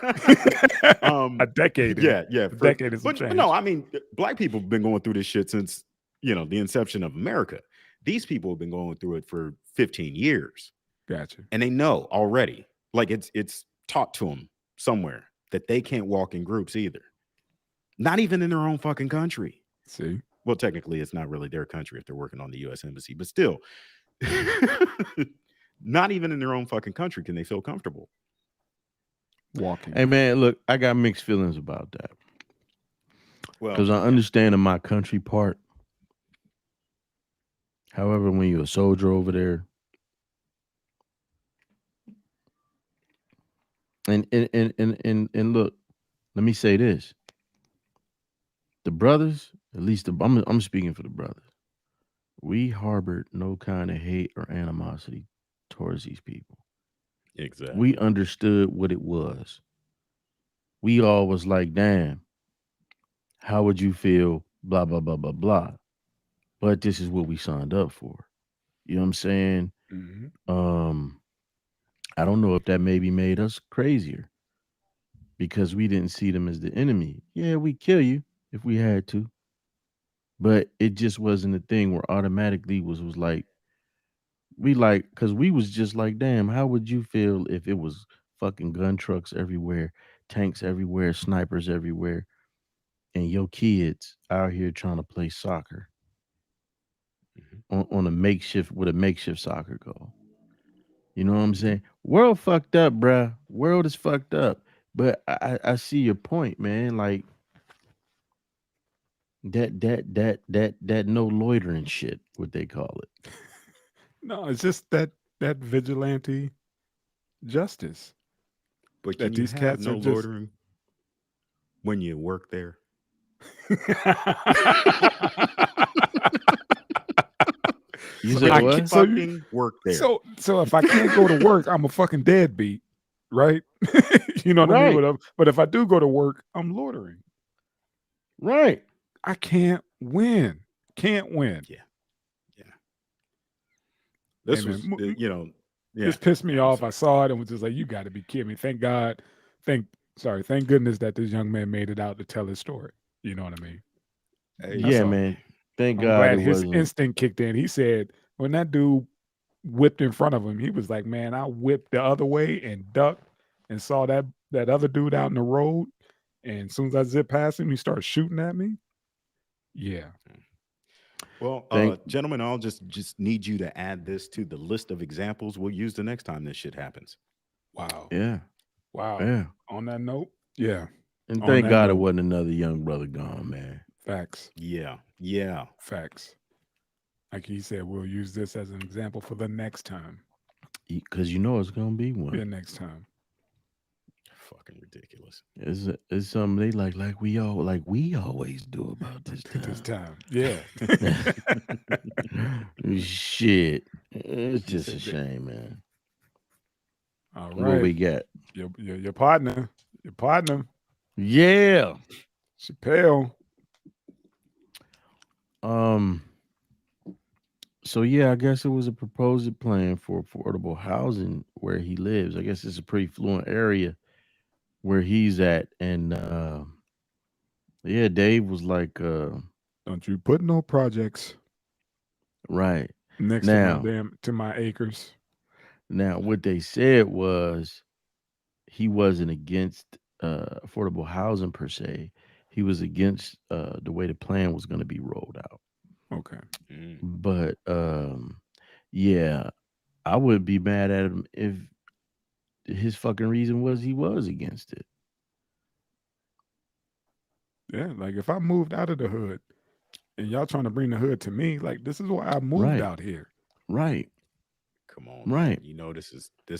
A decade. Yeah. A decade is but change. no, I mean, black people have been going through this shit since, the inception of America. These people have been going through it for 15 years. Gotcha. And they know already, like it's taught to them somewhere that they can't walk in groups either. Not even in their own fucking country. See? Well, technically, it's not really their country if they're working on the U.S. Embassy, but still, not even in their own fucking country can they feel comfortable walking. Hey, man, look, I got mixed feelings about that. Well, because I understand in my country part. However, when you're a soldier over there, and look, let me say this: the brothers, at least I'm speaking for the brothers, we harbored no kind of hate or animosity towards these people. Exactly. We understood what it was. We all was like, damn, how would you feel? Blah, blah, blah, blah, blah. But this is what we signed up for. You know what I'm saying? Mm-hmm. I don't know if that maybe made us crazier because we didn't see them as the enemy. Yeah, we kill you if we had to. But it just wasn't a thing where automatically was like, because we was just like, damn, how would you feel if it was fucking gun trucks everywhere, tanks everywhere, snipers everywhere, and your kids out here trying to play soccer on a makeshift with a makeshift soccer goal? You know what I'm saying? World fucked up, bruh. World is fucked up. But I see your point, man. Like that no loitering shit, what they call it. No, it's just that vigilante justice. But that can you these have cats no are just loitering when you work there? You said I what? can fucking work there. So if I can't go to work, I'm a fucking deadbeat, right? You know what I mean? But if I do go to work, I'm loitering. Right. I can't win. Can't win. Yeah. This Hey, was, man, yeah. This pissed me off. I saw it and was just like, you got to be kidding me. Thank goodness that this young man made it out to tell his story. You know what I mean? Yeah, man. Thank God. I'm glad his instinct kicked in. He said when that dude whipped in front of him, he was like, man, I whipped the other way and ducked and saw that other dude out in the road. And as soon as I zipped past him, he started shooting at me. Yeah. Well, gentlemen, I'll just need you to add this to the list of examples we'll use the next time this shit happens. Wow. Yeah. Wow. Yeah. On that note, yeah. And thank God it wasn't another young brother gone, man. Facts. Yeah. Facts. Like he said, we'll use this as an example for the next time. Because it's gonna be one. Yeah, next time. Fucking ridiculous. It's something they like we always do about this time. This time. Yeah. Shit. It's just a shame, man. All right. What we got? Your partner. Your partner. Yeah. Chapelle. So yeah, I guess it was a proposed plan for affordable housing where he lives. I guess it's a pretty fluent area where he's at, and yeah, Dave was like, Don't you put no projects right next now, to my acres. what they said was he wasn't against affordable housing per se. He was against the way the plan was going to be rolled out. Okay. But yeah, I would be mad at him if his fucking reason was he was against it. Yeah, like if I moved out of the hood and y'all trying to bring the hood to me, like this is why I moved Right. out here. Right. Come on, Right. man. You know this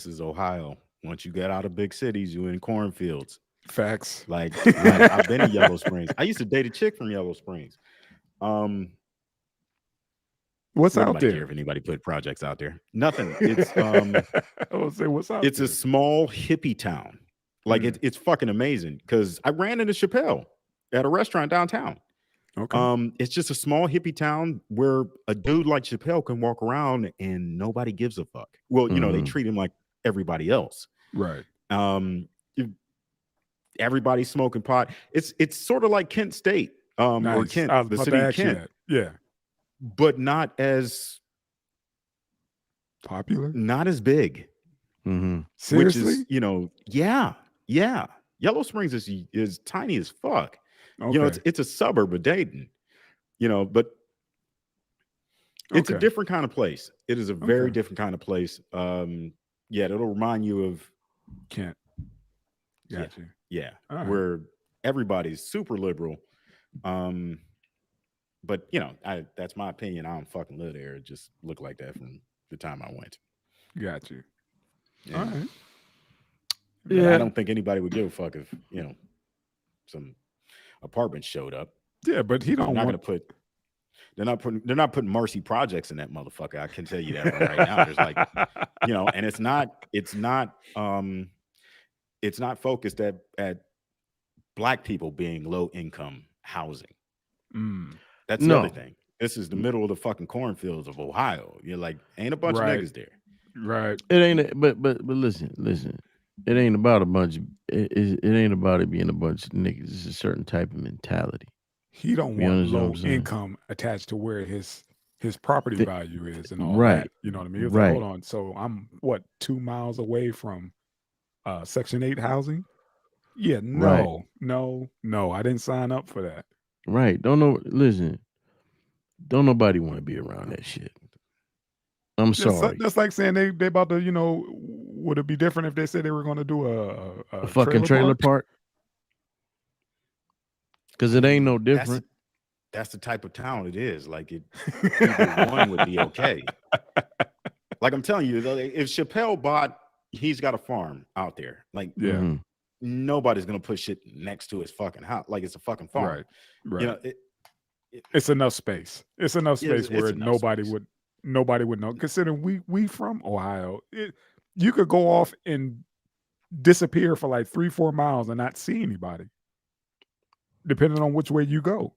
is Ohio. Once you get out of big cities, you in cornfields. Facts. Like I've been in Yellow Springs. I used to date a chick from Yellow Springs. What's out Nobody care there? if anybody put projects out there. Nothing. It's I would say what's out it's there? a small hippie town. Like it's fucking amazing because I ran into Chapelle at a restaurant downtown. Okay. It's just a small hippie town where a dude like Chapelle can walk around and nobody gives a fuck. Well, you know, they Mhm. treat him like everybody else. Right. Everybody's smoking pot. It's sort of like Kent State, or Nice. Kent, I was the about city to of ask you Kent, that. Yeah. but not as Popular? big. Mhm. Which Seriously? is, yeah. Yellow Springs is tiny as fuck. Okay. It's a suburb of Dayton. But it's a Okay. different kind of place. It is a very Okay. different kind of place. Yeah, it'll remind you of Can't. Got you. yeah, All right. where everybody's super liberal. But that's my opinion. I don't fucking live there. It just looked like that from the time I went. Got you. Yeah. All right. But Yeah. I don't think anybody would give a fuck if some apartments showed up. Yeah, but he don't They're not want gonna put. They're not putting Marcy projects in that motherfucker. I can tell you that right now. There's like, and it's not focused at Black people being low income housing. That's the other thing. This is the middle of the fucking cornfields of Ohio. You're like, ain't a bunch of niggas there. Right. It ain't. But listen. It ain't about a bunch. It ain't about it being a bunch of niggas. It's a certain type of mentality. He don't You want understand what low I'm saying? income attached to where his property The- value is and all right. that. You know what I mean? It's Right. like, hold on. So I'm 2 miles away from Section 8 housing? Yeah, Right. no. I didn't sign up for that. Right. Listen. Don't nobody want to be around that shit. I'm sorry. That's like saying they about to, would it be different if they said they were going to do A fucking trailer park? Because it ain't no different. That's the type of town it is. Like either one would be okay. Like I'm telling you, if Chapelle bought, he's got a farm out there. Like Mhm. nobody's gonna put shit next to his fucking house. Like it's a fucking farm. Right. It's enough space. It's enough space where enough nobody space. would know. Considering we from Ohio, you could go off and disappear for like 3-4 miles and not see anybody, depending on which way you go.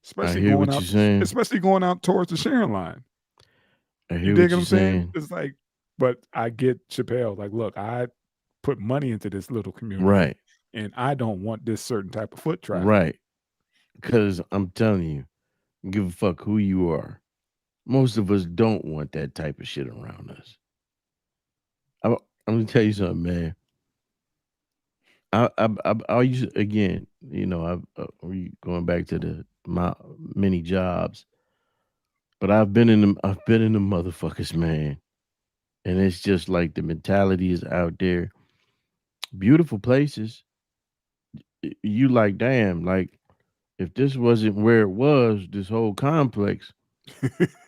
Especially hear going what out, you're saying. especially going out towards the sharing line. I You hear dig what what I'm you're saying? saying. It's like, but I get Chapelle. Like, look, I put money into this little community, Right. and I don't want this certain type of foot traffic. Right. Because I'm telling you, give a fuck who you are. Most of us don't want that type of shit around us. I'm gonna tell you something, man. I used again, I've going back to my many jobs, but I've been in the motherfuckers, man, and it's just like the mentality is out there. Beautiful places. You like, damn, like if this wasn't where it was, this whole complex,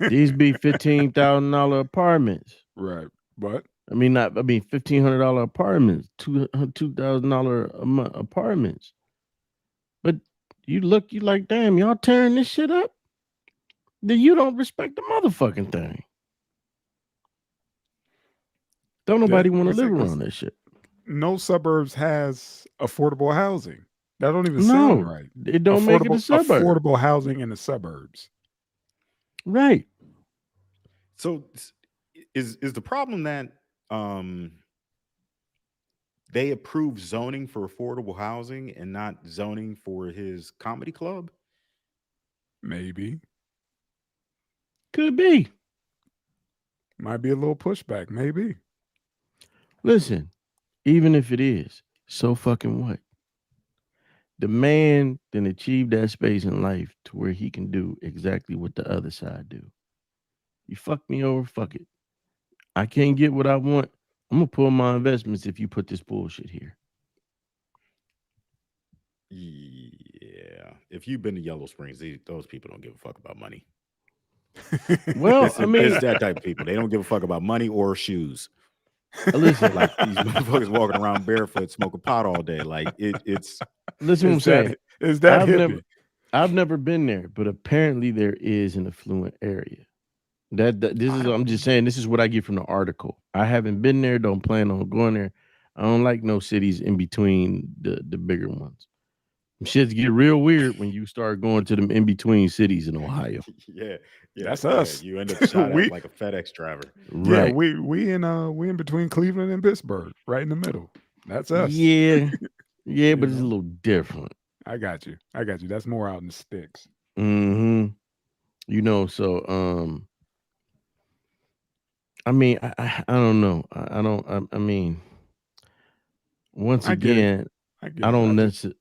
these be $15,000 apartments. Right. But $1,500 apartments, $2,000 a month apartments. But you like, damn, y'all tearing this shit up? Then you don't respect the motherfucking thing. Don't nobody want to live around that shit. no suburbs has affordable housing. That don't even sound right. It don't make it a suburb. Affordable housing in the suburbs. Right. So is the problem that um they approve zoning for affordable housing and not zoning for his comedy club? Maybe. Could be. Might be a little pushback. Maybe. Listen, even if it is, so fucking what? The man then achieved that space in life to where he can do exactly what the other side do. You fuck me over, fuck it. I can't get what I want. I'm gonna pull my investments if you put this bullshit here. Yeah. If you've been to Yellow Springs, those people don't give a fuck about money. Well, I mean, It's that type of people. They don't give a fuck about money or shoes. listen, Like these motherfuckers walking around barefoot, smoking pot all day. Like it's listen what I'm Is saying. that is that I've hippie? never been there, but apparently there is an affluent area. That this I is don't I'm just saying this is what I get from the article. I haven't been there, don't plan on going there. I don't like no cities in between the bigger ones. Shits get real weird when you start going to them in between cities in Ohio. yeah, That's us. You end up shot at we like a FedEx driver. yeah, Right. we in between Cleveland and Pittsburgh, right in the middle. That's us. Yeah. Yeah, You but it's a know. little different. I got you. I got you. That's more out in the sticks. Hmm. So I mean, I don't know. I don't I mean, once I get it. again, I get I it. I don't just necessarily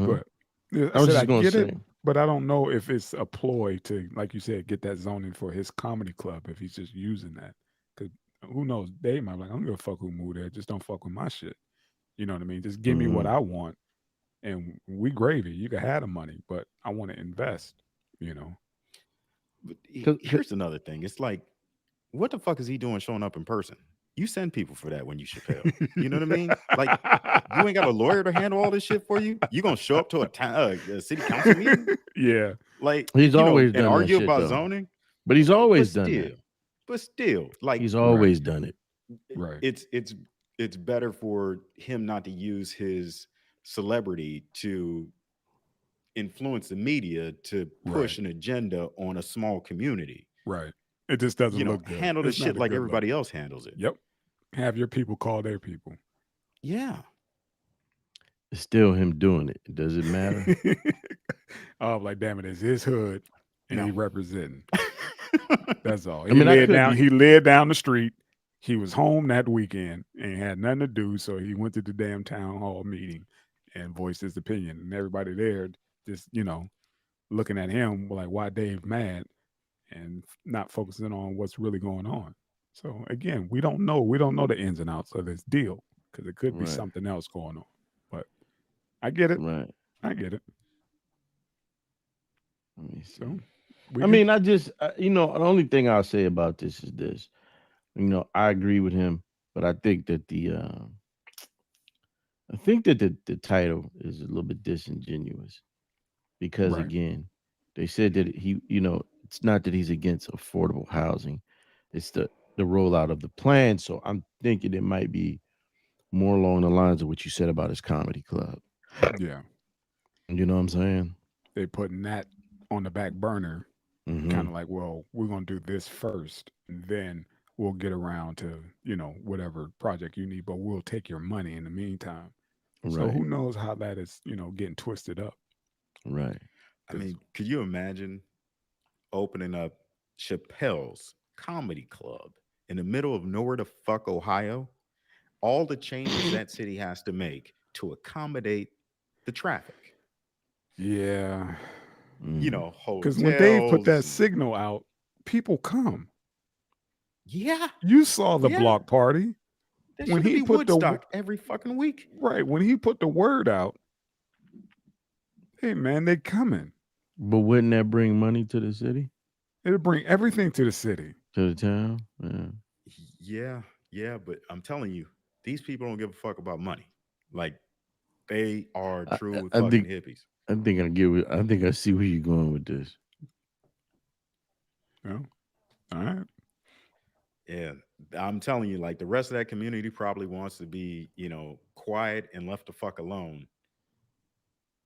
go ahead. Yeah, I I was said I just gonna get it, say, but I don't know if it's a ploy to, like you said, get that zoning for his comedy club. If he's just using that, because who knows? They might be like, I don't give a fuck who moved there. Just don't fuck with my shit. You know what I mean? Just give me what mhm, I want, and we gravy. You can have the money, but I want to invest. You know? But 'cause here's another thing. It's like, what the fuck is he doing showing up in person? You send people for that when you Chappelle. You know what I mean? Like, you ain't got a lawyer to handle all this shit for you. You gonna show up to a city council meeting, Yeah, like he's always and done that argue shit about though. zoning? But he's But always done that. still, like He's right, always done it. right, it's better for him not to use his celebrity to influence the media to right, push an agenda on a small community. right. It just doesn't look good. Handle the It's not shit a like good look. everybody else handles it. Yep. Have your people call their people. Yeah. It's still him doing it. Does it matter? Oh, like damn it, it's his hood, and he No. representing. That's all. I mean, I could be He lived down the street. He was home that weekend and had nothing to do, so he went to the damn town hall meeting and voiced his opinion. And everybody there just, looking at him like, why Dave mad and not focusing on what's really going on. So again, we don't know. We don't know the ins and outs of this deal because it could be right, something else going on. But I get it. right. I get it. Let me see. So we I can. mean, the only thing I'll say about this is this. I agree with him, but I think that the title is a little bit disingenuous because Right. again, they said that it's not that he's against affordable housing, it's the rollout of the plan. So I'm thinking it might be more along the lines of what you said about his comedy club. Yeah. You know what I'm saying? They putting that on the back burner, Mm-hmm. kind of like, well, we're gonna do this first, and then we'll get around to whatever project you need, but we'll take your money in the meantime. So Right, who knows how that is getting twisted up? right. I Because mean, could you imagine opening up Chappelle's comedy club in the middle of nowhere to fuck Ohio? All the changes that city has to make to accommodate the traffic. yeah, Mm. because when Dave put that Hotels. signal out, people come. Yeah, You saw the yeah. block party There when should he be put Woodstock every fucking week. when he put the word out. Hey man, they coming. But wouldn't that bring money to the city, It'll bring everything to the city. to the town? Yeah. Yeah, yeah, but I'm telling you, these people don't give a fuck about money. Like they are I, true I fucking think hippies. I think I get. I think I see where you're going with this. Yeah. All right. Yeah, I'm telling you, like the rest of that community probably wants to be, quiet and left the fuck alone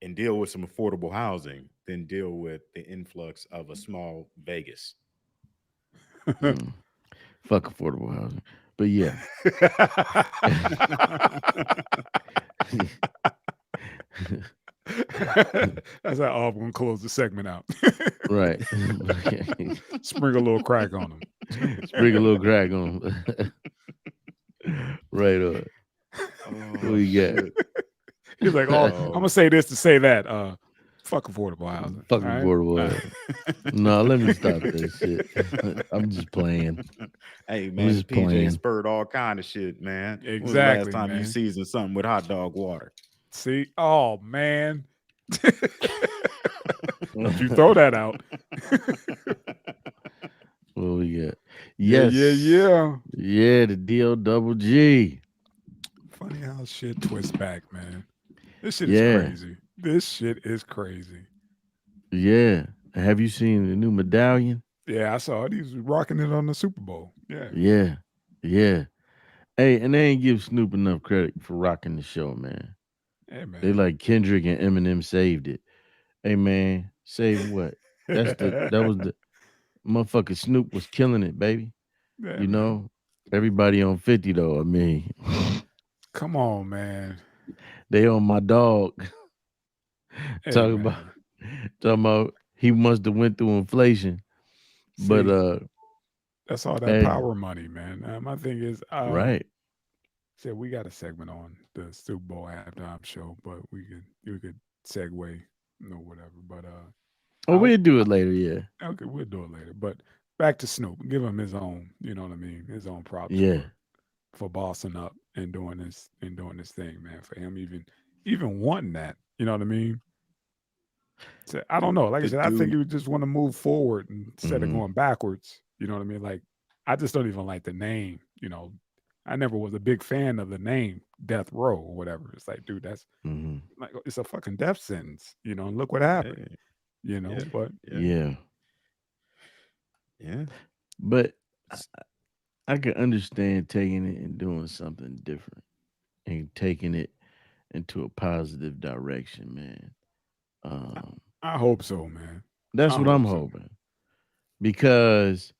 and deal with some affordable housing than deal with the influx of a small Vegas. Fuck affordable housing. But yeah. That's how all gonna close the segment out. Right. Sprinkle a little crack on them. Sprinkle a little crack on them. Right on. What we got? He's like, oh, I'm gonna say this to say that. Fuck affordable housing. Fuck all right? affordable housing. No, let me stop that shit. I'm just playing. Hey I'm man, just PJ playing. spurred all kind of shit, man. When was the Exactly, last time you man. seasoned something with hot dog water? See, oh man, don't you throw that out? What we got? Yeah, Yes. Yeah, the deal double G. Funny how shit twists back, man. This shit Yeah. is crazy. This shit is crazy. Yeah. Have you seen the new medallion? Yeah, I saw it. He was rocking it on the Super Bowl. Yeah. Yeah. Yeah. Hey, and they ain't give Snoop enough credit for rocking the show, man. Hey, man. They like Kendrick and Eminem saved it. Hey man, save what? That was the motherfucker Snoop was killing it, baby. Yeah, You man. know? Everybody on 50 though. I mean, Come on, man. they on my dog. Hey, talking man. about he must have went through inflation. See, But that's all that hey, power money, man. My thing is, right. said we got a segment on the Super Bowl halftime show, but we could segue, whatever. But Oh, we'll do it later, yeah. okay, we'll do it later. But back to Snoop, give him his own, you know what I mean, his own props Yeah. for bossing up and doing this thing, man. For him even wanting that, you know what I mean. So, I don't know. Like I said, I think he would just want to move forward instead of going backwards. You know what I mean? Like I just don't even like the name. I never was a big fan of the name Death Row or whatever. It's like, dude, that's like it's a fucking death sentence. And look what happened. But Yeah. Yeah. But I can understand taking it and doing something different and taking it into a positive direction, man. I hope so, man. That's I what I'm hope so. hoping. Because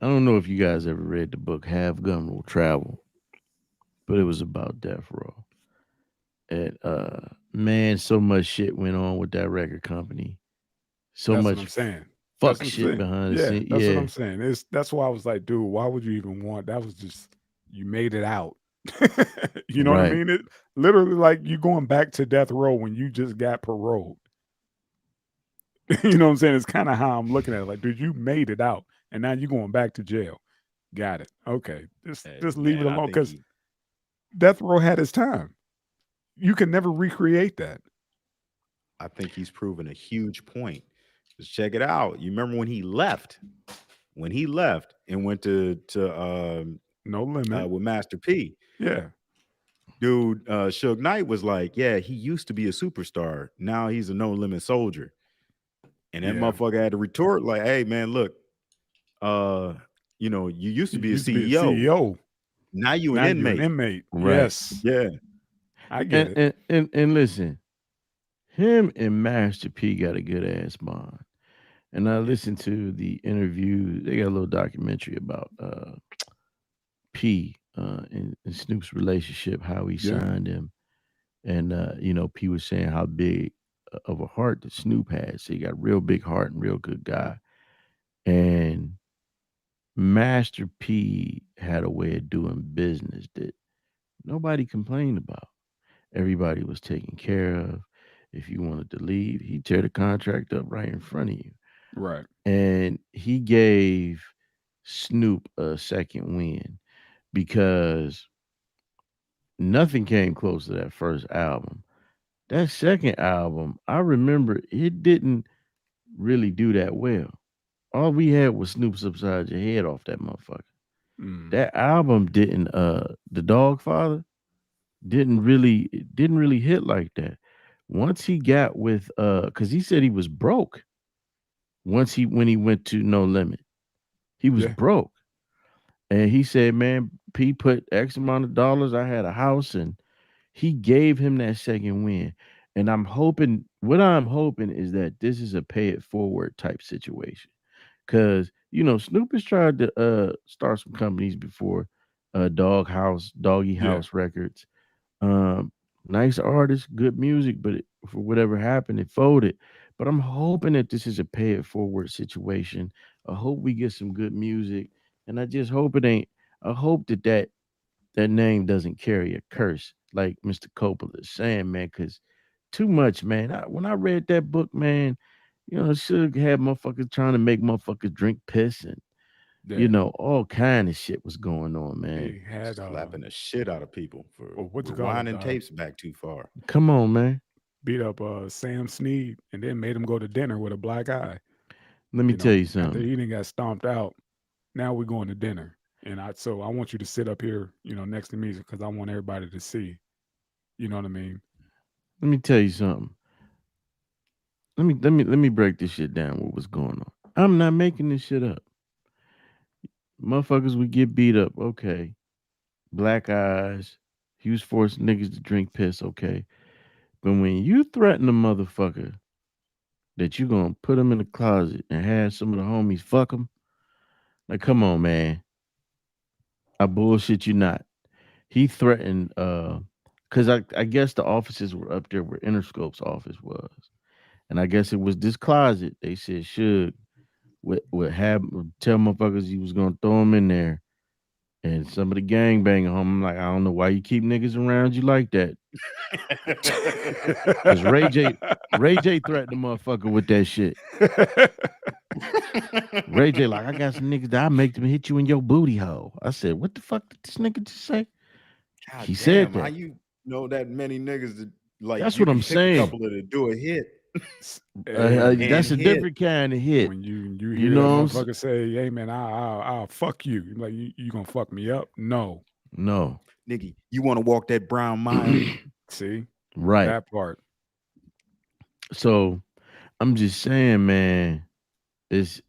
I don't know if you guys ever read the book Have Gun Will Travel, but it was about death row. And man, so much shit went on with that record company. So That's much what I'm saying. fuck shit behind the scenes. That's what I'm saying. That's why I was like, dude, why would you even want that? Was just you made it out. You know what I mean? It literally like you going back to death row when you just got paroled. You know what I'm saying? It's kind of how I'm looking at it. Like, dude, you made it out, and now you're going back to jail. Got it. Okay, just leave it alone because death row had its time. You can never recreate that. I think he's proven a huge point. Just check it out. You remember when he left? When he left and went to No Limit with Master P. Yeah. Dude, Suge Knight was like, yeah, he used to be a superstar. Now he's a No Limit soldier. And that motherfucker had to retort like, hey, man, look, you used to be a CEO. Now you an inmate. Right. Yes. Yeah. I get it. And listen, him and Master P got a good ass bond. And I listened to the interview. They got a little documentary about P and Snoop's relationship, how he signed him. And, P was saying how big of a heart that Snoop has. So he got a real big heart and real good guy. And Master P had a way of doing business that nobody complained about. Everybody was taken care of. If you wanted to leave, he'd tear the contract up right in front of you. Right. And he gave Snoop a second win because nothing came close to that first album. That second album, I remember it didn't really do that well. All we had was Snoop's Upside Your Head off that motherfucker. That album didn't The Dogfather didn't really hit like that. Once he got with because he said he was broke when he went to No Limit. He was broke. And he said, man, P put X amount of dollars. I had a house, and he gave him that second win. And what I'm hoping is that this is a pay it forward type situation. Because Snoop has tried to start some companies before, Doggy Yeah. House Records. Um, nice artist, good music, but for whatever happened, it folded. But I'm hoping that this is a pay it forward situation. I hope we get some good music, and I just hope it ain't. I hope that name doesn't carry a curse like Mr. Coppola is saying, man. Because too much, man. When I read that book, man, Suge had motherfuckers trying to make motherfuckers drink piss and Yeah. all kind of shit was going on, man. He had Slapping the shit out of people for what you call it? rewinding tapes back too far. Come on, man. Beat up Sam Snead and then made him go to dinner with a black eye. Let me tell you After something. he didn't got stomped out, now we're going to dinner. And I want you to sit up here, next to me because I want everybody to see. You know what I mean? Let me tell you something. Let me break this shit down. What was going on? I'm not making this shit up. Motherfuckers would get beat up. Okay. Black eyes. He was forcing niggas to drink piss. Okay. But when you threaten a motherfucker that you gonna put him in the closet and have some of the homies fuck him, like, come on, man. I bullshit you not. He threatened, because I guess the offices were up there where Interscope's office was. And I guess it was this closet. They said Suge would have tell motherfuckers he was gonna throw them in there. And some of the gang banging home. I'm like, I don't know why you keep niggas around you like that. Because Ray J threatened the motherfucker with that shit. Ray J like, I got some niggas that I make them hit you in your booty hole. I said, what the fuck did this nigga just say? God He damn, said that. how you know that many niggas that, like, That's you what I'm can pick saying. a couple of to do a hit. That's a hit. different kind of hit. When you You hear know that what I'm saying? motherfucker say, "Hey man, I'll fuck you," you're like, you gonna fuck me up? No. No. Nigga, you want to walk that brown mile? See, Right. that part. So I'm just saying, man, it's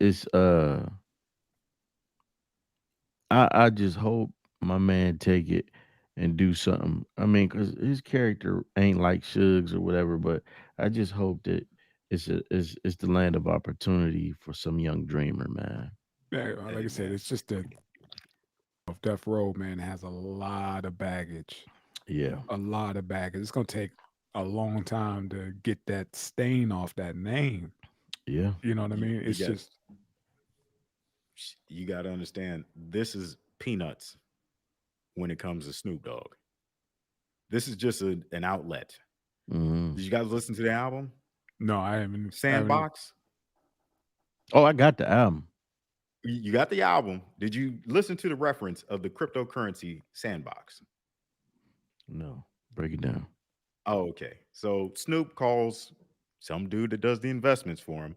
I just hope my man take it and do something. I mean, because his character ain't like Suge's or whatever, but I just hope that it's the land of opportunity for some young dreamer, man. Yeah, like I said, it's just that of Death Row, man, has a lot of baggage. Yeah. A lot of baggage. It's gonna take a long time to get that stain off that name. Yeah. You know what I mean? You It's got just you got to understand. This is peanuts when it comes to Snoop Dogg. This is just an outlet. Hmm. Did you guys listen to the album no, I haven't. Sandbox? Oh, I got the album. You got the album. Did you listen to the reference of the cryptocurrency Sandbox? No. Break it down. Oh, okay. So Snoop calls some dude that does the investments for him.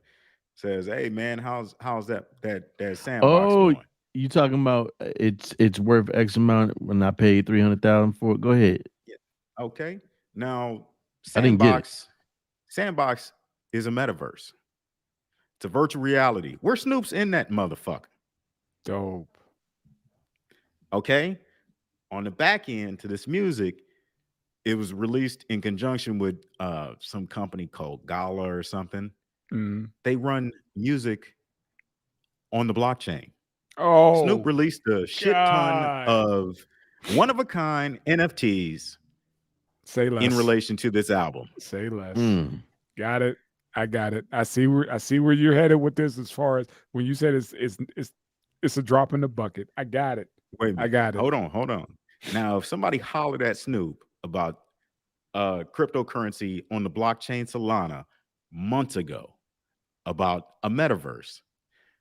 Says, "Hey man, how's that Sandbox Oh, doing?" you talking about it's worth X amount when I paid 300,000 for it? Go ahead. Yeah. Okay. Now, I didn't get it. Sandbox is a metaverse. It's a virtual reality. Where Snoop's in that motherfucker. Dope. Okay. On the back end to this music, it was released in conjunction with some company called Gala or something. Mm. They run music on the blockchain. Oh, Snoop released a shit ton God. of one of a kind NFTs Say less. in relation to this album. Say less. Mm. Got it. I got it. I see where you're headed with this. As far as when you said it's a drop in the bucket. I got it. Wait a minute. I got it. Hold on. Now, if somebody hollered at Snoop about cryptocurrency on the blockchain Solana months ago, about a metaverse,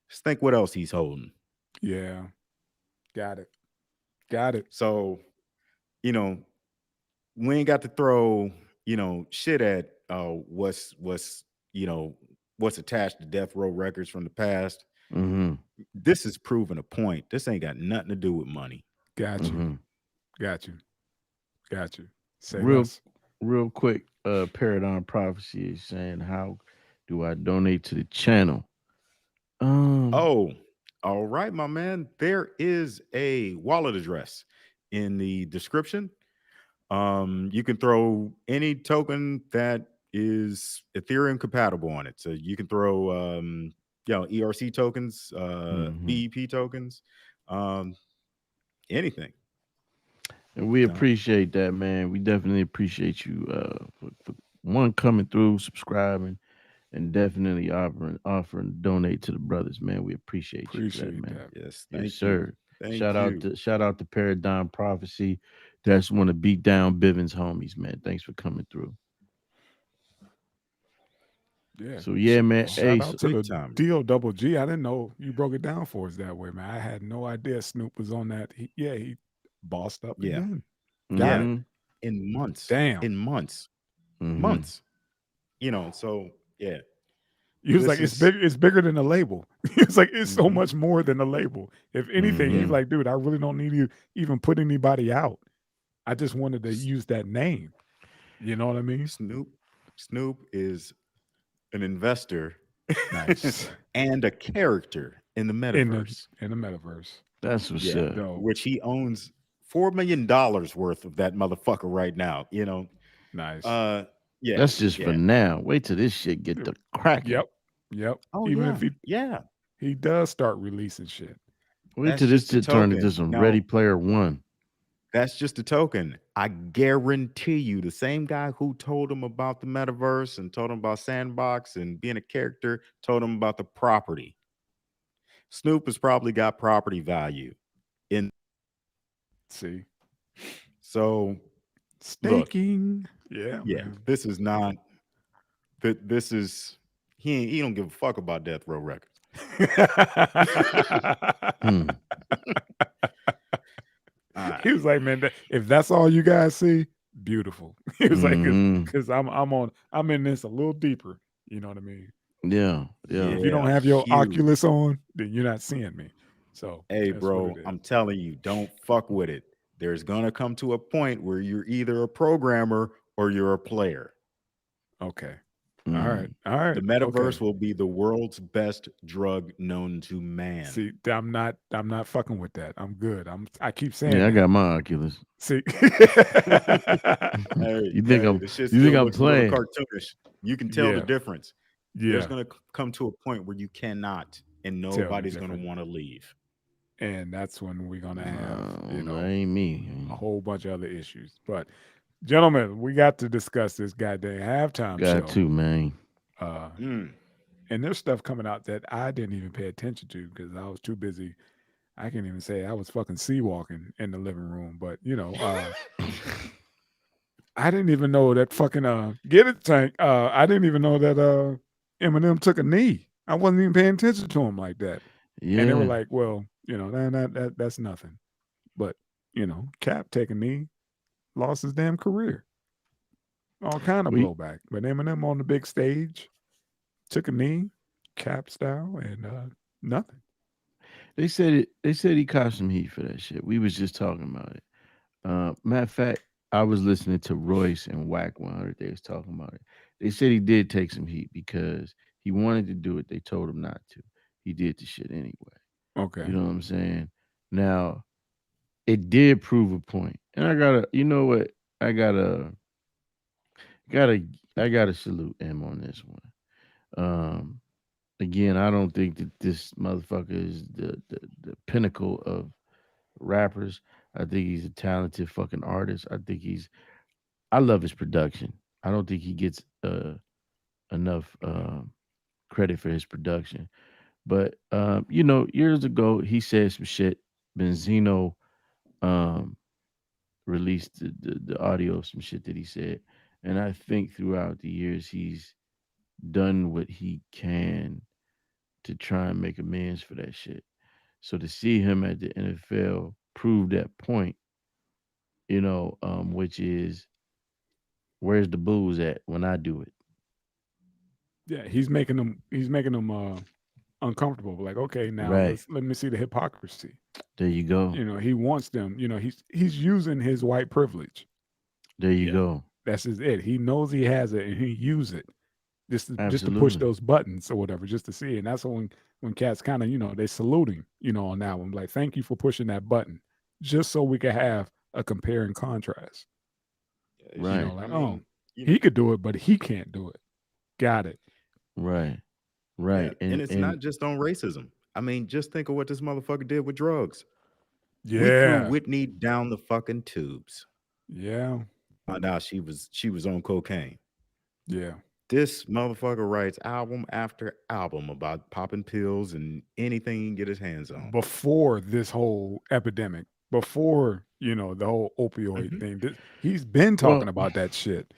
just think what else he's holding. Yeah. Got it. Got it. So, we ain't got to throw, shit at what's attached to Death Row Records from the past. Mm-hmm. This is proving a point. This ain't got nothing to do with money. Got you. Mm-hmm. Got you. Got you. Say Real less. real quick, Paradigm Prophecy is saying, how do I donate to the channel? Oh, all right, my man. There is a wallet address in the description. You can throw any token that is Ethereum compatible on it. So you can throw ERC tokens, Mhm. BEP tokens, anything. And we You know? appreciate that, man. We definitely appreciate you for one coming through, subscribing, and definitely offering to donate to the brothers, man. We appreciate you for that, Appreciate man. that. Yes, Yes, thank you. sir. Thank Shout you. out to Paradigm Prophecy. That's one of Beat Down Bivens homies, man. Thanks for coming through. Yeah. So yeah, man. Shout Hey, out to big the time. DO G. I didn't know you broke it down for us that way, man. I had no idea Snoop was on that. He bossed up Yeah. again. mhm, Got it. In months. Damn. In months. mhm. Months. So yeah. He was This like, is- it's bigger than a label. He was like, it's so Mhm. much more than a label. If anything, he's Mhm. like, dude, I really don't need you even put anybody out. I just wanted to use that name. You know what I mean? Snoop is an investor Nice. and a character in the metaverse. in the metaverse. That's what's Yeah. up. No. Which he owns $4 million worth of that motherfucker right now. Nice. Yeah. That's just for now. Wait till this shit get to cracking. Yep. Oh, Even yeah. if he Yeah. does start releasing shit. Wait That's till this just a shit turn into token. some Now- Ready Player One. That's just a token. I guarantee you, the same guy who told him about the metaverse and told him about Sandbox and being a character told him about the property. Snoop has probably got property value. See? So Staking. Yeah, yeah, man. this is not that. This is he don't give a fuck about Death Row Records. Hmm. He was like, man, if that's all you guys see, beautiful. He was like, because I'm in this a little deeper. You know what I mean? Yeah. If you don't have your huge. Oculus on, then you're not seeing me. So Hey, that's bro, what it is. I'm telling you, don't fuck with it. There's gonna come to a point where you're either a programmer or you're a player. Okay. Mm. All right. The metaverse okay. will be the world's best drug known to man. See, I'm not fucking with that. I'm good. I keep saying Yeah, I that. got my Oculus. See, You think I'm this shit you think still I'm looks a little playing? cartoonish. You can tell the Yeah. difference. yeah, There's gonna come to a point where you cannot, and the nobody's gonna difference. want to leave. and that's when we're gonna have that ain't me. a whole bunch of other issues. But gentlemen, we got to discuss this goddamn halftime show. Got to, man. And there's stuff coming out that I didn't even pay attention to because I was too busy. I can't even say I was fucking sea walking in the living room, but I didn't even know that fucking get it Tank. I didn't even know that Eminem took a knee. I wasn't even paying attention to him like that. Yeah. And they were like, well, that's nothing. But Cap taking a knee, lost his damn career. All kind of blowback. But Eminem on the big stage took a knee, Cap style, and nothing. They said he caught some heat for that shit. We was just talking about it. Matter of fact, I was listening to Royce and Whack 100. They was talking about it. They said he did take some heat because he wanted to do it. They told him not to. He did the shit anyway. Okay. You know what I'm saying? Now, it did prove a point. And I gotta salute him on this one. Again, I don't think that this motherfucker is the pinnacle of rappers. I think he's a talented fucking artist. I love his production. I don't think he gets enough credit for his production. But years ago he said some shit. Benzino released the audio of some shit that he said. And I think throughout the years he's done what he can to try and make amends for that shit. So to see him at the NFL prove that point, which is where's the booze at when I do it? Yeah, he's making them uncomfortable. Like, okay, now Right. let me see the hypocrisy. There you go. He wants them. He's using his white privilege. There you go. That's just it. He knows he has it, and he use it just to push Absolutely. those buttons or whatever, just to see it. And that's when cats kind of they saluting on that one, like, thank you for pushing that button, just so we could have a compare and contrast. Right. He could do it, but he can't do it. Got it. Right. Right. And it's not just on racism. I mean, just think of what this motherfucker did with drugs. We threw Yeah. Whitney down the fucking tubes. Yeah. Found out she was on cocaine. Yeah. This motherfucker writes album after album about popping pills and anything he can get his hands on. Before this whole epidemic, before, the whole opioid thing, he's been talking about that shit.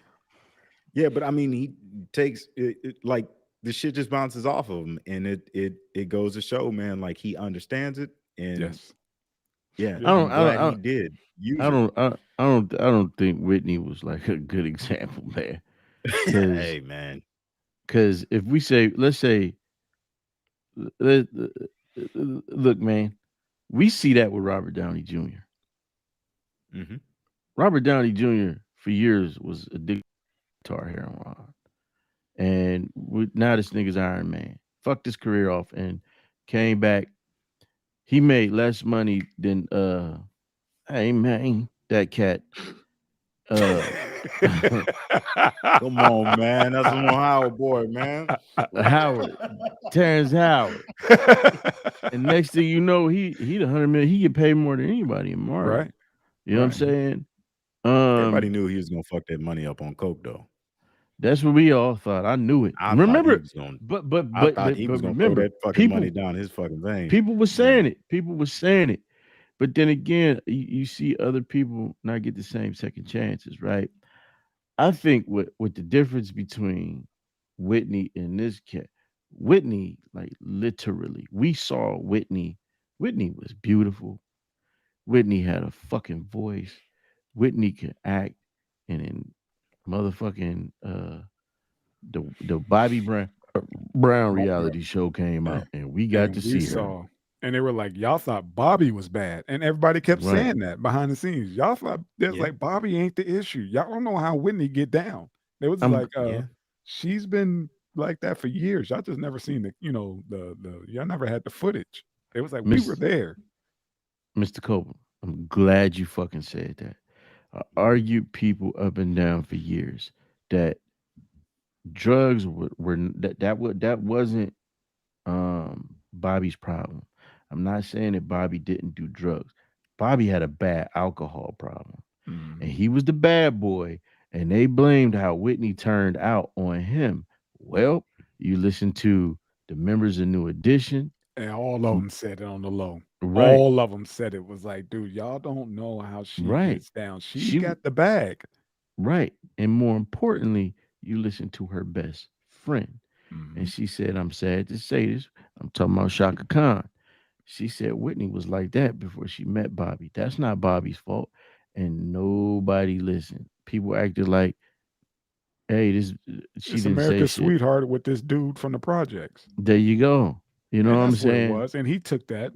Yeah, but I mean, he takes it like the shit just bounces off of him, and it goes to show, man, like he understands it, and Yes. yeah, Yeah. I'm glad he did. I don't think Whitney was like a good example, man. Hey, man. Because if we say, let's say, look, man, we see that with Robert Downey Jr. Mm-hmm. Robert Downey Jr. for years was addicted to guitar heroin, and now this nigga's Iron Man. Fucked his career off and came back. He made less money than hey man, that cat. Come on, man. That's an Ohio boy, man. Howard, Terrence Howard. And next thing you know, he the $100 million. He get paid more than anybody in Marvel. Right. You know what I'm saying? Everybody knew he was gonna fuck that money up on coke, though. That's what we all thought. I knew it. I remember, thought he was gonna, but I thought he was gonna throw remember, that fucking money down his fucking vein. people were saying it. People were saying it. But then again, you see other people not get the same second chances, right? I think with the difference between Whitney and this cat, Whitney, like literally, we saw Whitney. Whitney was beautiful. Whitney had a fucking voice. Whitney could act, and then motherfucking the Bobby Brown reality show came out, and we got to see her. And they were like, y'all thought Bobby was bad. And everybody kept saying that behind the scenes. Y'all thought that's like Bobby ain't the issue. Y'all don't know how Whitney get down. It was she's been like that for years. Y'all just never seen the y'all never had the footage. It was like we were there. Mr. Copeland, I'm glad you fucking said that. I argued people up and down for years that drugs that wasn't Bobby's problem. I'm not saying that Bobby didn't do drugs. Bobby had a bad alcohol problem. And he was the bad boy, and they blamed how Whitney turned out on him. Well, you listen to the members of New Edition. And all of them said it on the low. Right. All of them said it was like, dude, y'all don't know how she gets down. She got the bag. Right. And more importantly, you listen to her best friend. And she said, I'm sad to say this. I'm talking about Shaka Khan. She said Whitney was like that before she met Bobby. That's not Bobby's fault. And nobody listened. People acted like, hey, she it's didn't America's say sweetheart with this dude from the projects. There you go. You know what I'm saying? What it was. And he took that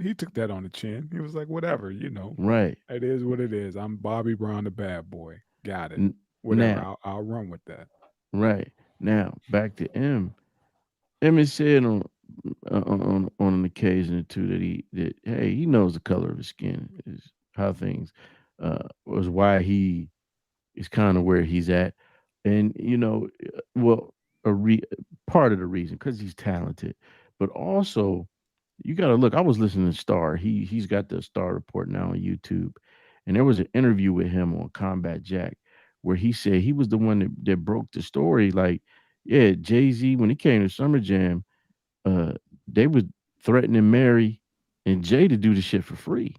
on the chin. He was like, whatever, Right. It is what it is. I'm Bobby Brown, the bad boy. Got it. Whatever. Now, I'll run with that. Right. Now, back to M. M has said on an occasion or two that he knows the color of his skin is how things was why he is kind of where he's at, and part of the reason because he's talented, but also you got to look. I was listening to Star. He's got the Star Report now on YouTube, and there was an interview with him on Combat Jack where he said he was the one that broke the story. Like, yeah, Jay-Z when he came to Summer Jam. They was threatening Mary and Jay to do the shit for free.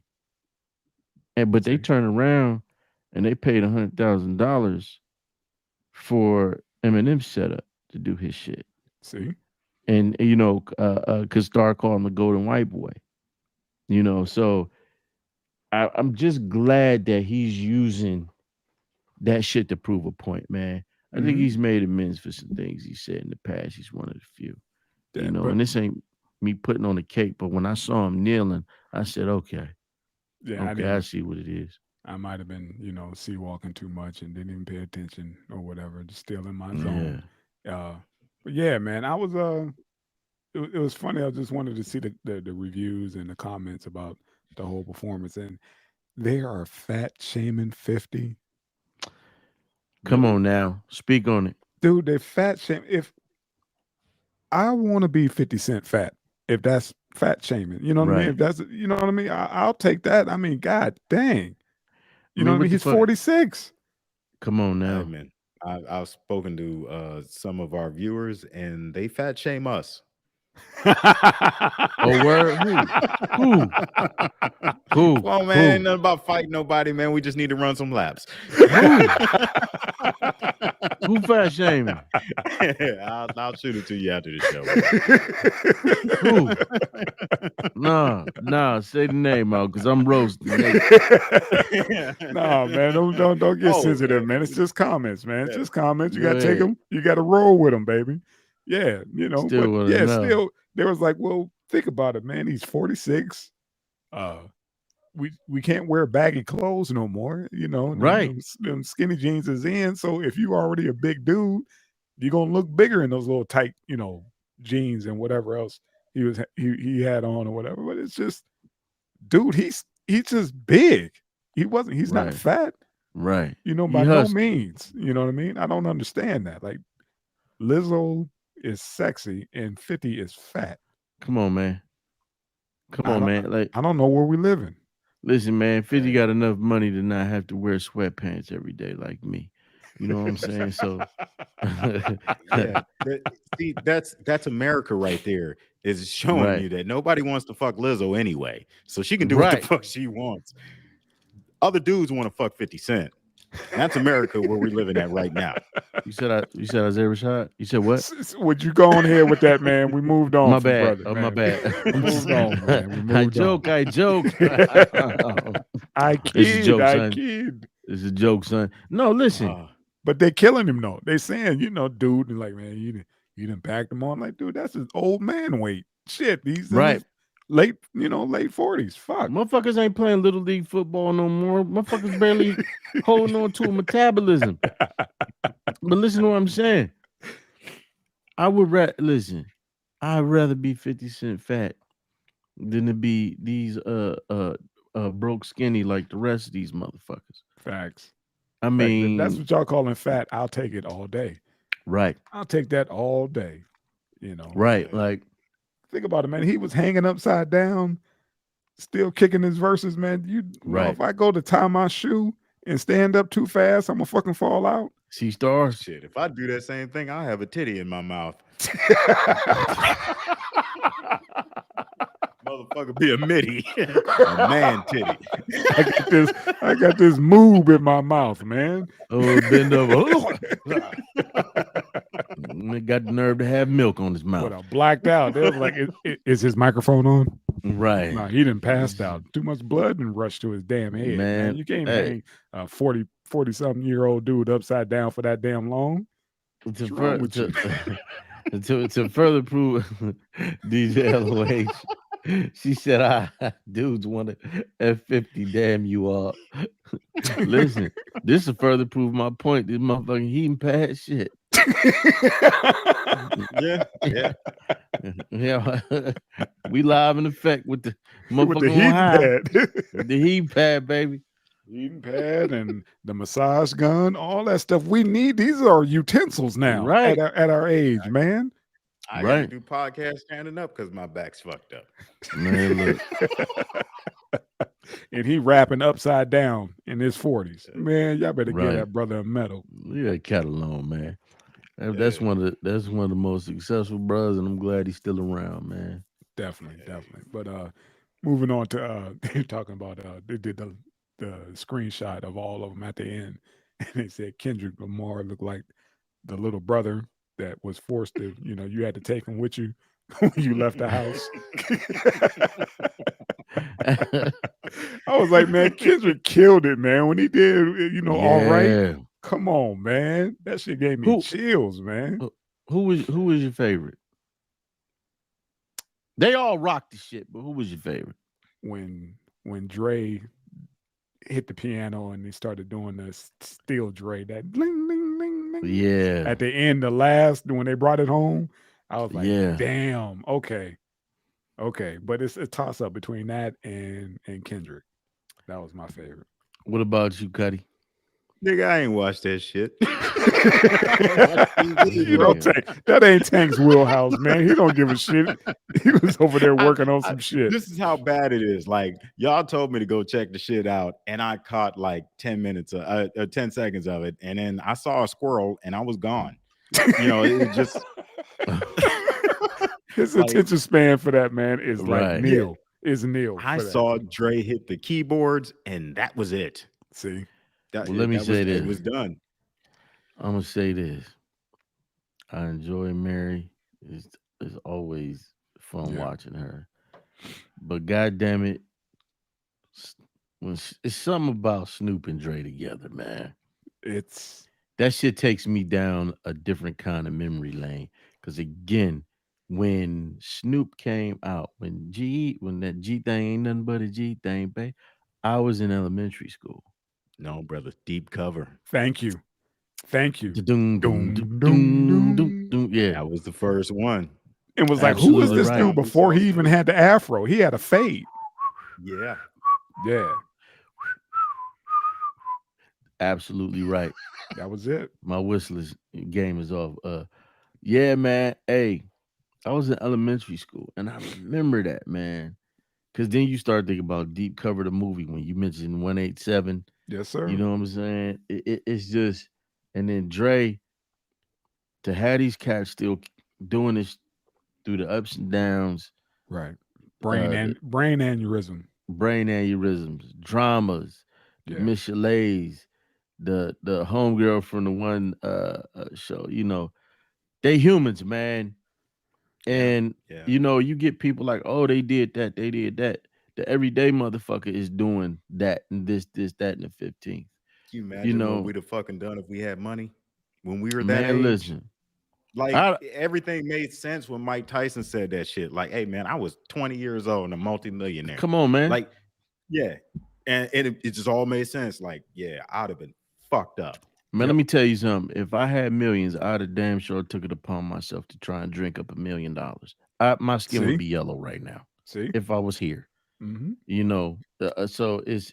But they turned around and they paid $100,000 for Eminem's setup to do his shit. See? And cause Star called him the golden white boy. So I'm just glad that he's using that shit to prove a point, man. I think he's made amends for some things he said in the past. He's one of the few. And this ain't me putting on the cake, but when I saw him kneeling, I said, okay. Yeah, okay, I see what it is. I might have been, sea walking too much and didn't even pay attention or whatever, just still in my zone. But yeah, man, I was it was funny. I just wanted to see the reviews and the comments about the whole performance, and they are fat shaming 50. Come on now, speak on it, dude. They fat shame. If I want to be 50 Cent fat. If that's fat shaming, you know what I mean? If that's, you know what I mean? I'll take that. I mean, God dang. You know what I mean? He's 46. Come on now. Hey, man. I've spoken to some of our viewers, and they fat shame us. Oh, word? Who? Come on, man. Ain't nothing about fighting nobody, man. We just need to run some laps. Who fat shaming? I'll shoot it to you after the show. Nah, say the name out because I'm roasting. Nah, man, don't get sensitive, man. It's just comments, man. It's just comments. You gotta take them. You gotta roll with them, baby. Yeah, you know. Still, there was like, well, think about it, man. He's 46. We can't wear baggy clothes no more, you know. Right. Them skinny jeans is in. So if you already a big dude, you're gonna look bigger in those little tight, you know, jeans and whatever else he had on or whatever. But it's just, dude, he's just big. He's not fat. Right. You know, by no means. You know what I mean? I don't understand that. Like, Lizzo is sexy and 50 is fat. Come on, man. Come on, man. Like, I don't know where we living. Listen, man, 50 got enough money to not have to wear sweatpants every day like me. You know what I'm saying? So yeah. See, that's America right there. Is showing you that nobody wants to fuck Lizzo anyway. So she can do what the fuck she wants. Other dudes want to fuck 50 Cent. That's America where we're living at right now. You said Isiah Rashad? You said what? Would you go on here with that, man? We moved on. My bad. Brother, my bad. We moved on, man. I joke. I kid. It's a joke, son. No, listen. But they're killing him though. They saying, you know, dude, and like, man, you didn't back him on. Like, dude, that's his old man weight. Shit, he's late 40s. Fuck. Motherfuckers ain't playing little league football no more. Motherfuckers barely holding on to a metabolism. But listen to what I'm saying. I'd rather be 50 Cent fat than to be these broke skinny like the rest of these motherfuckers. Facts. I mean, if that's what y'all calling fat, I'll take it all day. Right. I'll take that all day. You know. Right. Like, think about it, man. He was hanging upside down, still kicking his verses, man. You know, if I go to tie my shoe and stand up too fast, I'm gonna fucking fall out. See stars. Shit, if I do that same thing, I'll have a titty in my mouth. Motherfucker be a mitty. A man titty. I got this moob in my mouth, man. Oh, bend over. Got the nerve to have milk on his mouth. But I blacked out. They was like, is his microphone on? Right. No, he didn't pass out. Too much blood and rushed to his damn head. Man, you can't hang a 40-something year old dude upside down for that damn long. To further prove DJ LOH, she said, dudes want to F50, damn you all. Listen, this will further prove my point. This motherfucking heating pad shit. Yeah. We live in effect with the motherfucking heat pad. The heat pad, baby. Heating pad and the massage gun, all that stuff we need. These are utensils now, right? At our age, man. I gotta do podcast standing up because my back's fucked up. Man, look. And he rapping upside down in his 40s. Man, y'all better give that brother a medal. Leave that cat alone, man. That's one of the most successful brothers, and I'm glad he's still around, man. Definitely. But moving on to they're talking about they did the screenshot of all of them at the end, and they said Kendrick Lamar looked like the little brother that was forced to, you had to take him with you when you left the house. I was like, man, Kendrick killed it, man. When he did, all right. Come on, man. That shit gave me chills, man. Who was your favorite? They all rocked the shit, but who was your favorite? When Dre hit the piano and they started doing the steel Dre, that bling, bling, bling, bling. Yeah. At the end, when they brought it home, I was like, damn, okay. But it's a toss up between that and Kendrick. That was my favorite. What about you, Cuddy? Nigga, I ain't watched that shit. You know, that ain't Tank's wheelhouse, man. He don't give a shit. He was over there working on some shit. This is how bad it is. Like, y'all told me to go check the shit out, and I caught like 10 seconds of it, and then I saw a squirrel, and I was gone. You know, it just his attention span for that man is like Right. nil. Is nil. I saw Dre hit the keyboards, and that was it. See, That, Well, let me say this. It was done. I'm gonna say this. I enjoy Mary. It's always fun watching her. But goddamn it, it's something about Snoop and Dre together, man. That shit takes me down a different kind of memory lane. Because again, when Snoop came out, when that G thing ain't nothing but a G thing, babe, I was in elementary school. No, brother, deep cover. Thank you. Yeah, that was the first one. It was like, who was this dude before he even had the afro? He had a fade. Yeah. Absolutely right. That was it. My whistler's game is off. Yeah, man. Hey, I was in elementary school, and I remember that, man. Because then you start thinking about Deep Cover, the movie, when you mentioned 187. Yes, sir. You know what I'm saying? It's just, and then Dre, to have these cats still doing this through the ups and downs. Right. Brain aneurysms, dramas, the Michelays, the homegirl from the one show, you know, they humans, man. And you know, you get people like, oh, they did that. The everyday motherfucker is doing that and this, that, and the 15th. Can you imagine what we'd have fucking done if we had money when we were that age? Listen. Like, everything made sense when Mike Tyson said that shit. Like, hey, man, I was 20 years old and a multimillionaire. Come on, man. Like, yeah. And it just all made sense. Like, yeah, I'd have been fucked up. Man, let me tell you something. If I had millions, I'd have damn sure took it upon myself to try and drink up $1 million. My skin would be yellow right now. See? If I was here. Mm-hmm. You know, so it's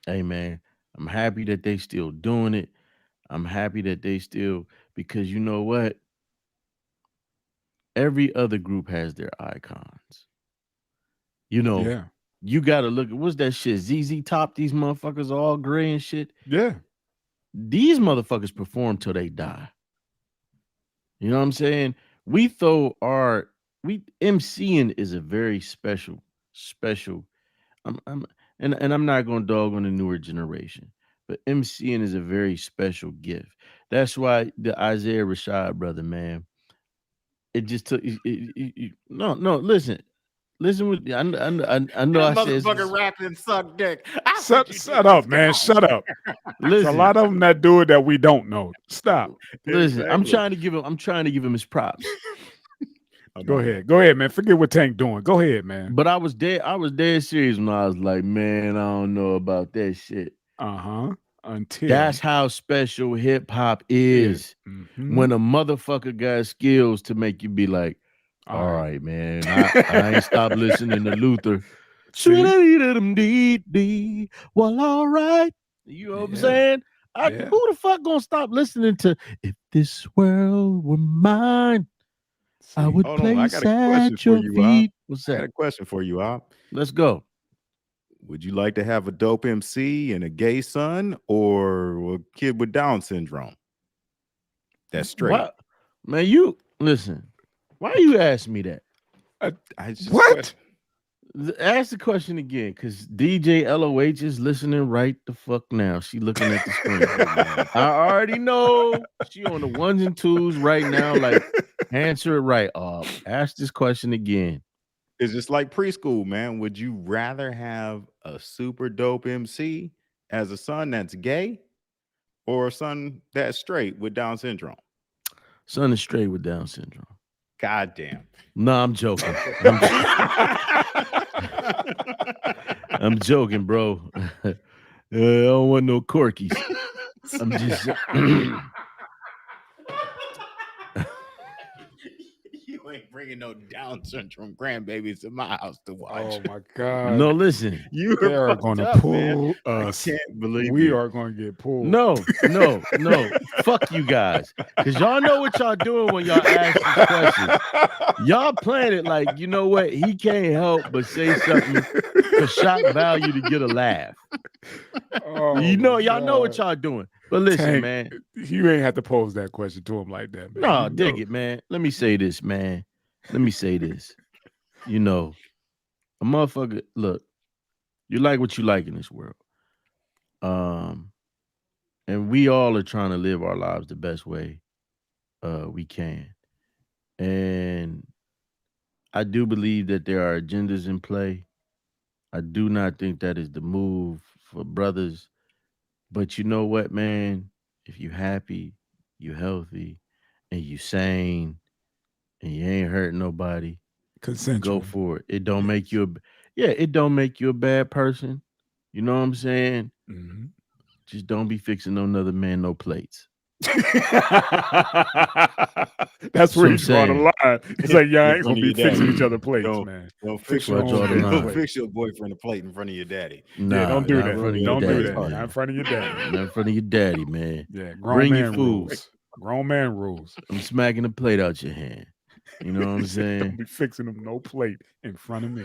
hey, man, I'm happy that they still doing it. I'm happy that they still, because you know what? Every other group has their icons. You know, you got to look at, what's that shit? ZZ Top, these motherfuckers all gray and shit. Yeah. These motherfuckers perform till they die. You know what I'm saying? MCing is a very special. I'm not going to dog on the newer generation. But MCing is a very special gift. That's why the Isiah Rashad brother, man, it just took. Listen with I know. I said motherfucker rapping and suck dick. Shut up, man. Shut up. There's a lot of them that do it that we don't know. Stop. Listen, exactly. I'm trying to give him his props. Go ahead, man. Forget what Tank doing. Go ahead, man. But I was dead serious when I was like, man, I don't know about that shit. Until that's how special hip hop is. Mm-hmm. When a motherfucker got skills to make you be like, all right, man, I ain't stopped listening to Luther. Well, all right. You know what I'm saying? Who the fuck gonna stop listening to If This World Were Mine? I would place at your feet. What's that? I got a question for you, Op. Let's go. Would you like to have a dope MC and a gay son, or a kid with Down syndrome? That's straight. What? Man, you listen. Why you ask me that? What? Ask the question again, because DJ LOH is listening right the fuck now. She looking at the screen. I already know she on the ones and twos right now. Like, answer it right. Ask this question again. It's just like preschool, man. Would you rather have a super dope MC as a son that's gay, or a son that's straight with Down syndrome? Son is straight with Down syndrome. God damn. No, I'm joking. I'm joking, bro. I don't want no corkies. I'm just. You ain't bringing no Down syndrome grandbabies to my house to watch. Oh my God. No, listen. You They are are going to fucked up, man. pull I us. can't believe We you. are going to get pulled. No. Fuck you guys. Because y'all know what y'all doing when y'all ask these questions. Y'all playing it like, you know what? He can't help but say something for shock value to get a laugh. Oh, You know, my y'all know what God. y'all doing. But listen, Tank, man. You ain't have to pose that question to him like that, man. No, You dig know. it, man. Let me say this, man. Let me say this. You know, a motherfucker, look, you like what you like in this world. And we all are trying to live our lives the best way we can. And I do believe that there are agendas in play. I do not think that is the move for brothers. But you know what, man? If you happy, you healthy, and you sane, and you ain't hurt nobody, Consensual. go for it. It don't make you it don't make you a bad person. You know what I'm saying? Mm-hmm. Just don't be fixing no other man no plates. That's where I'm he's drawing the saying. line. He's like, y'all In ain't front gonna of be your daddy. fixing each other plates, Don't- man. Don't Fix fix your where I own draw the damn line. plate. Fix your boyfriend a plate in front of your daddy. Nah, Yeah, don't do not in that. front of your Don't do daddy, that. man. Not in front of your daddy. Not in front of your daddy, man. Yeah, grown Bring man your food. rules. Grown man rules. I'm smacking the plate out your hand. You know what I'm saying? Don't be fixing them no plate in front of me.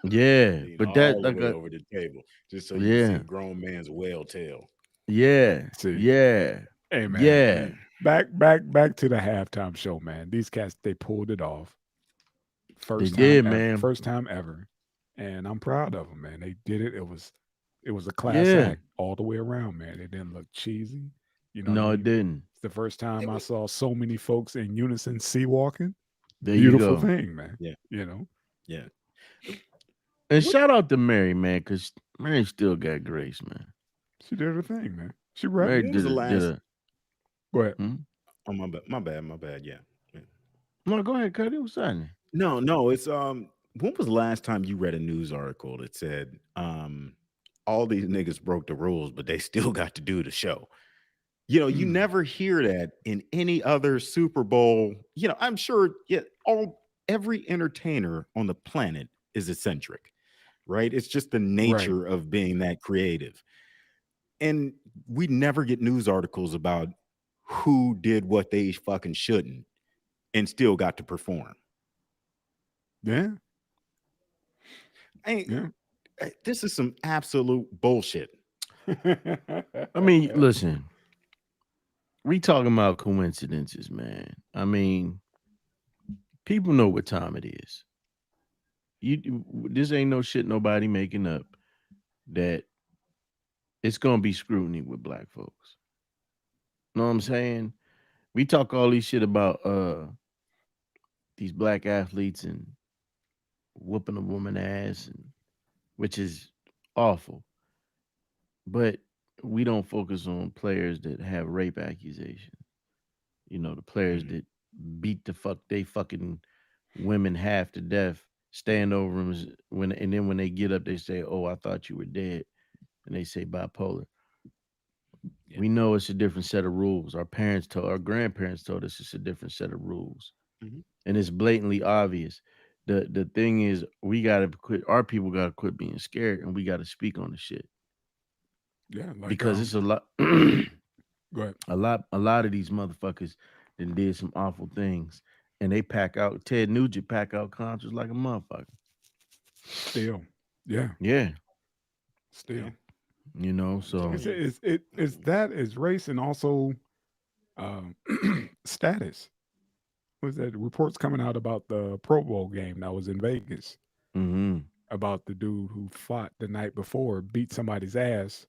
Yeah, Lean but that all the like way a over the table, just so you yeah, see a grown man's whale tail. yeah, See. yeah, Hey man. yeah. Back to the halftime show, man. These cats, they pulled it off. First They time did, ever. man. First time ever. And I'm proud of them, man. They did it. It was a class Yeah. act all the way around, man. It didn't look cheesy. You know, No, what I it mean? didn't. It's the first time I saw so many folks in unison sea walking. There you Beautiful go. thing, man. Yeah. You know. Yeah. And shout out to Mary, man, because Mary still got grace, man. She did her thing, man. She Mary rapped. When was did the a, did last- a Go ahead. Oh, my bad. Yeah. No, go ahead, Cuddy. What's happening? No, it's when was the last time you read a news article that said all these niggas broke the rules, but they still got to do the show? You know, you never hear that in any other Super Bowl. You know, I'm sure every entertainer on the planet is eccentric, right? It's just the nature of being that creative. And we never get news articles about who did what they fucking shouldn't and still got to perform. Yeah. This is some absolute bullshit. I mean, listen, we talking about coincidences, man. I mean, people know what time it is. This ain't no shit nobody making up that it's gonna be scrutiny with black folks. Know what I'm saying? We talk all these shit about these black athletes and whooping a woman ass, and which is awful. But we don't focus on players that have rape accusations. You know, the players that beat the fucking women half to death, stand over them and then when they get up, they say, "Oh, I thought you were dead," and they say bipolar. Yeah. We know it's a different set of rules. Our grandparents told us it's a different set of rules, and it's blatantly obvious. The thing is, we gotta quit. Our people gotta quit being scared, and we gotta speak on the shit. Yeah, like, because it's a lot. Go ahead. A lot of these motherfuckers then did some awful things, and they pack out. Ted Nugent pack out concerts like a motherfucker. Still, yeah, still. You know, so it's race and also status. Was that reports coming out about the Pro Bowl game that was in Vegas? About the dude who fought the night before, beat somebody's ass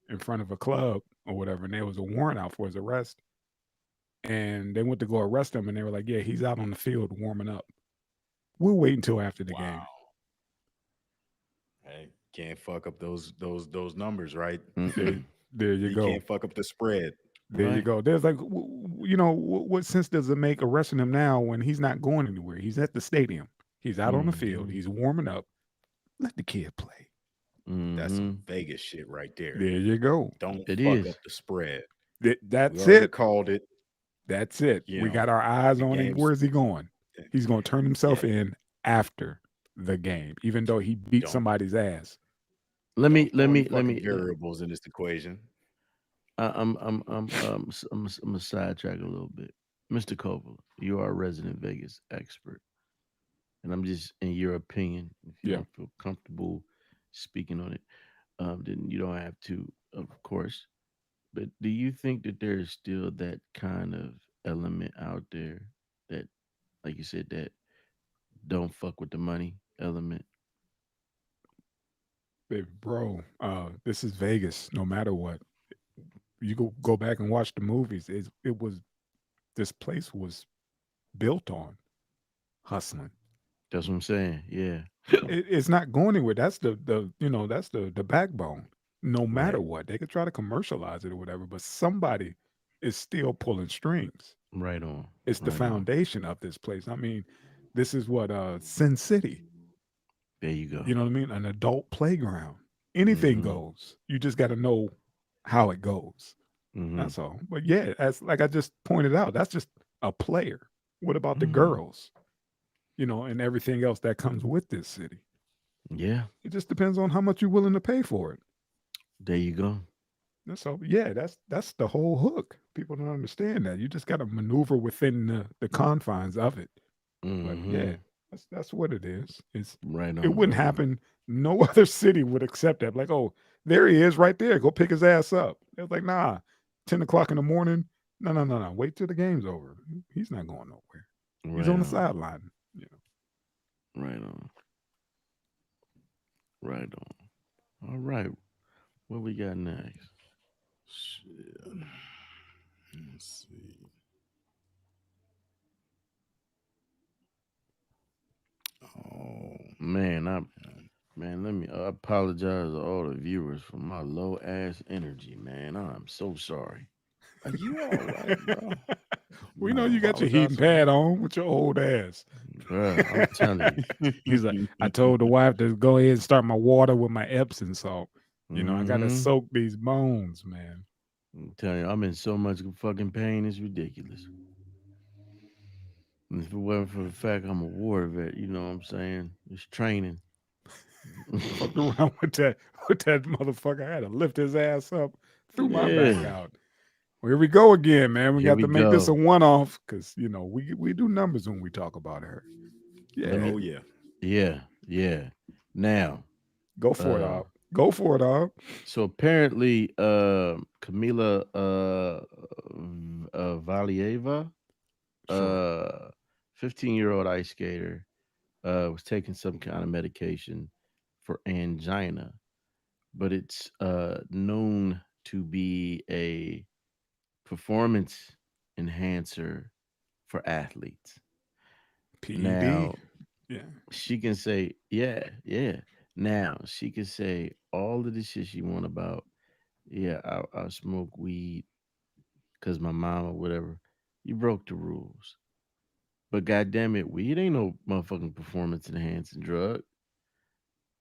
in front of a club or whatever, and there was a warrant out for his arrest. And they went to go arrest him, and they were like, "Yeah, he's out on the field warming up. We'll wait until after the game." Hey, can't fuck up those numbers, right? There you go. Can't fuck up the spread. There you go. There's like, you know, what sense does it make arresting him now when he's not going anywhere? He's at the stadium. He's out on the field. He's warming up. Let the kid play. That's some Vegas shit right there. There you go. Don't fuck up the spread. That's we it. Called it. That's it. You we know, got our eyes on him. Where's he going? He's going to turn himself in after the game, even though he beat Don't- somebody's ass. Let me fucking variables in this equation. I'm gonna sidetrack a little bit. Mr. Coppola, you are a resident Vegas expert, and I'm just in your opinion. If you Yeah. don't feel comfortable speaking on it, then you don't have to, of course. But do you think that there is still that kind of element out there that, like you said, that don't fuck with the money element? Baby, bro, this is Vegas. No matter what, you go back and watch the movies. This place was built on hustling. That's what I'm saying. Yeah. It's not going anywhere. That's the backbone. No matter Right. what, they could try to commercialize it or whatever, but somebody is still pulling strings. Right on. It's the Right on. foundation of this place. I mean, this is what Sin City. There you go. You know what I mean? An adult playground. Anything Mhm. goes. You just got to know how it goes. Mhm. That's all. But yeah, as like I just pointed out, that's just a player. What about the Mhm. girls? And everything else that comes with this city. Yeah. It just depends on how much you're willing to pay for it. There you go. So yeah, that's the whole hook. People don't understand that. You just got to maneuver within the confines of it. But yeah, that's what it is. Right on. It wouldn't happen. No other city would accept that. Like, oh, there he is right there. Go pick his ass up. It's like, nah, 10 o'clock in the morning. No. Wait till the game's over. He's not going nowhere. He's on the sideline. Right on. Right on. All right. What we got next? Shit. Let's see. Oh Man, I apologize to all the viewers for my low ass energy, man. I'm so sorry. are you all right, bro? We know you got your heating pad on with your old ass. Bruh, I'm telling you. He's like, I told the wife to go ahead and start my water with my Epsom salt. I got to Mhm. soak these bones, man. I'm telling you, I'm in so much fucking pain, it's ridiculous. And if it wasn't for the fact I'm a war vet, you know what I'm saying? It's training. Fucked around with that motherfucker. I had to lift his ass up, threw my back Yeah. out. Well, here we go again, man. We Here got we to make this a go. one-off because we do numbers when we talk about her. Yeah, Let me- Oh yeah. Yeah. Now, go for it, Op. Go for it, Op. so apparently, Kamila Valieva, Sure. 15-year-old ice skater, was taking some kind of medication for angina, but it's known to be a performance enhancer for athletes. PED. Now, Yeah. she can say, yeah. Now she can say all of the shit she want about, yeah, I smoke weed because my mom or whatever. You broke the rules. But goddamn it, weed ain't no motherfucking performance enhancing drug.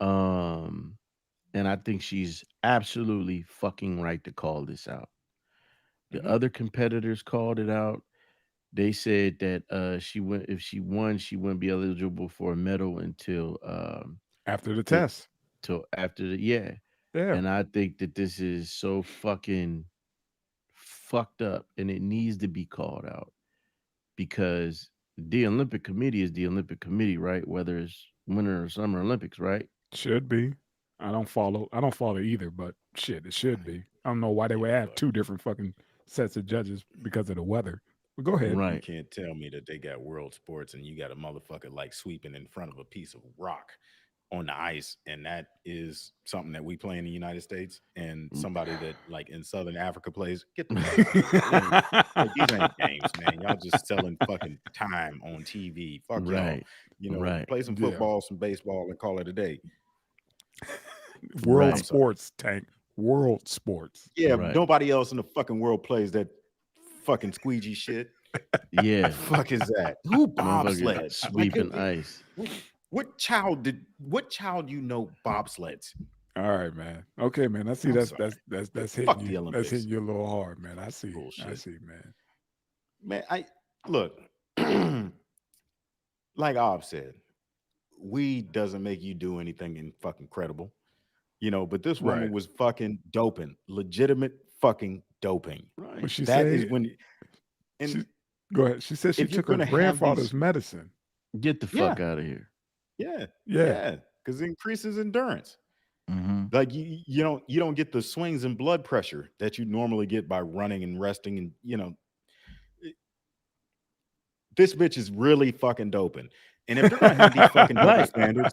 Um, and I think she's absolutely fucking right to call this out. The other competitors called it out. They said that if she won, she wouldn't be eligible for a medal until After the the test. till after the yeah. Yeah. And I think that this is so fucking fucked up and it needs to be called out because the Olympic Committee is the Olympic Committee, right? Whether it's Winter or Summer Olympics, right? Should be. I don't follow either, but shit, it should be. I don't know why they would have two different fucking sets of judges because of the weather. But go ahead. You Right. can't tell me that they got world sports and you got a motherfucker like sweeping in front of a piece of rock on the ice, and that is something that we play in the United States, and somebody that like in Southern Africa plays. Get the fuck out. Like, these ain't games, man. Y'all just selling fucking time on TV. Fuck Right. y'all. Right. Play some Yeah. football, some baseball, and call it a day. World Right. sports, Tank. World sports. Yeah, Right. nobody else in the fucking world plays that fucking squeegee shit. Yeah. The fuck is that? Who Motherfucker bobsled? sweeping ice. What child bobsleds? All right, man. Okay, man. I see I'm that's sorry. that's Fuck hitting the you. Olympics. That's hitting you a little hard, man. I see. I Bullshit. see, man. Man, I look. like Ob said, weed doesn't make you do anything in fucking credible, but this Right. woman was fucking doping, legitimate fucking doping. Right. But she That is said, when, she, and go ahead. She said she if you're took her gonna have grandfather's these, medicine. Get the yeah, fuck out of here. yeah, Yeah. yeah, because it increases endurance. Mm-hmm. Like you don't get the swings in blood pressure that you normally get by running and resting, and this bitch is really fucking doping. And if they're gonna have these fucking double Right. standards,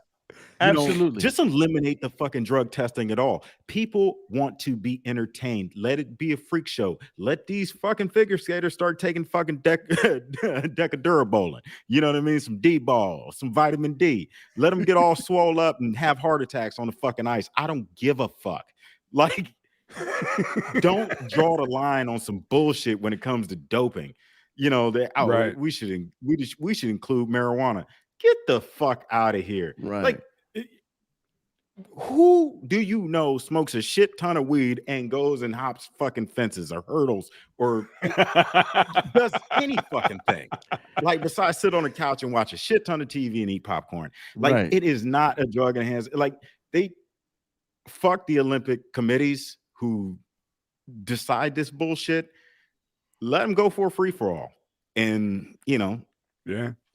Absolutely. just eliminate the fucking drug testing at all. People want to be entertained. Let it be a freak show. Let these fucking figure skaters start taking fucking decadurabolin. You know what I mean? Some D-ball, some vitamin D. Let them get all swole up and have heart attacks on the fucking ice. I don't give a fuck. Like, don't draw the line on some bullshit when it comes to doping. Right. We should include marijuana. Get the fuck out of here. Right. Like, who do you know smokes a shit ton of weed and goes and hops fucking fences or hurdles or does any fucking thing? Like, besides sit on the couch and watch a shit ton of TV and eat popcorn. Like, Right. it is not a drug in the hands. Like, they fuck the Olympic committees who decide this bullshit. Let them go for a free for all. And Yeah.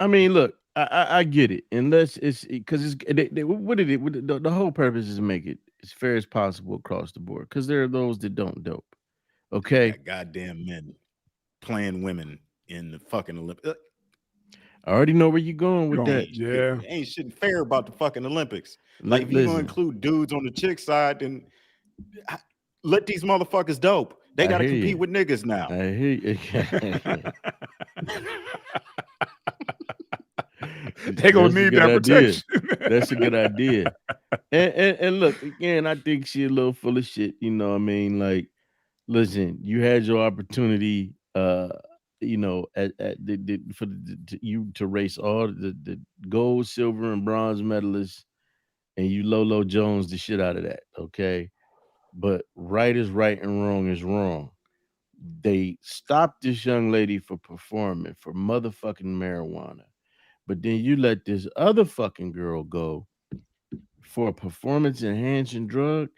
I mean, look, I get it, unless it's because the whole purpose is to make it as fair as possible across the board. Because there are those that don't dope. Okay, got goddamn men playing women in the fucking Olympics. I already know where you're going with that. Yeah. Ain't shit fair about the fucking Olympics. Like, if you're gonna Listen, include dudes on the chick side, then let these motherfuckers dope. They I got to hear compete you. with niggas now. I hear you. They gonna That's a need good that idea. protection. That's a good idea. And look, again, I think she a little full of shit. You know what I mean? Like, listen, you had your opportunity, at you to race all the gold, silver, and bronze medalists, and you Lolo Jones the shit out of that. Okay, but right is right and wrong is wrong. They stopped this young lady for performing for motherfucking marijuana, but then you let this other fucking girl go for a performance enhancing drug.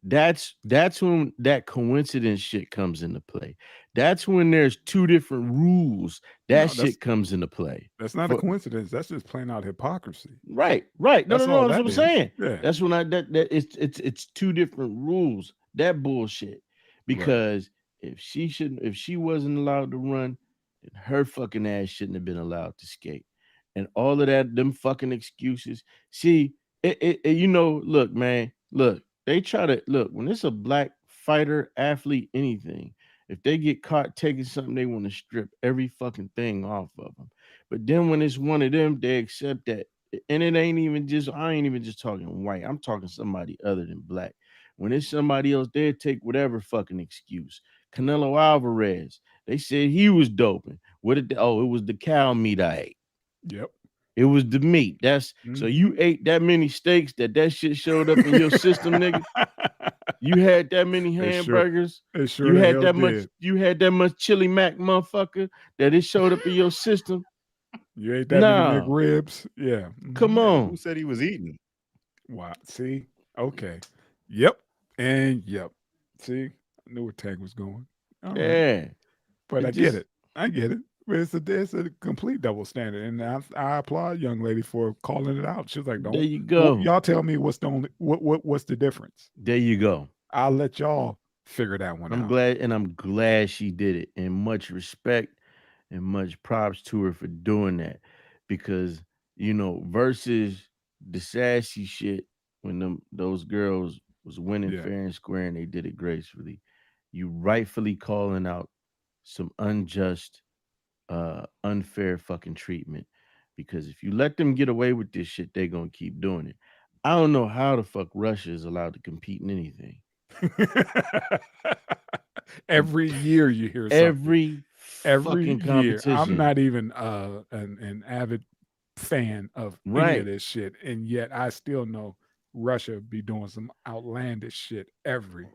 That's when that coincidence shit comes into play. That's when there's two different rules. That No, shit comes into play. that's not a coincidence. That's just plain out hypocrisy. Right. No, That's no, all no. That's that what I'm is. saying. Yeah. That's when that it's two different rules. That bullshit. Because if she wasn't allowed to run, then her fucking ass shouldn't have been allowed to skate. And all of that, them fucking excuses. See, look, man, look, they try to look when it's a black fighter, athlete, anything. If they get caught taking something, they want to strip every fucking thing off of them. But then when it's one of them, they accept that. And it ain't even just, I ain't even just talking white. I'm talking somebody other than black. When it's somebody else, they'll take whatever fucking excuse. Canelo Alvarez, they said he was doping. What did it was the cow meat I ate. Yep. It was the meat. That's so you ate that many steaks that shit showed up in your system, nigga. You had that many hamburgers. It sure You the had hell that did. much. You had that much chili mac, motherfucker, that it showed up in your system. You ate that many McRibs. Yeah. Come on. Who said he was eating? Wow. See? Okay. Yep. And yep. See? I knew where Tag was going. All Yeah. right. But I get it. I get it. But it's a complete double standard. And I applaud young lady for calling it out. She was like, There you go. Y'all tell me what's the only what's the difference. There you go. I'll let y'all figure that one out. I'm glad she did it. And much respect and much props to her for doing that. Because, versus the sassy shit when those girls was winning fair and square and they did it gracefully. You rightfully calling out some unjust, unfair fucking treatment. Because if you let them get away with this shit, they're gonna keep doing it. I don't know how the fuck Russia is allowed to compete in anything. Every year you hear something. Every year. competition. I'm not even an avid fan of any of this shit, and yet I still know Russia be doing some outlandish shit every year.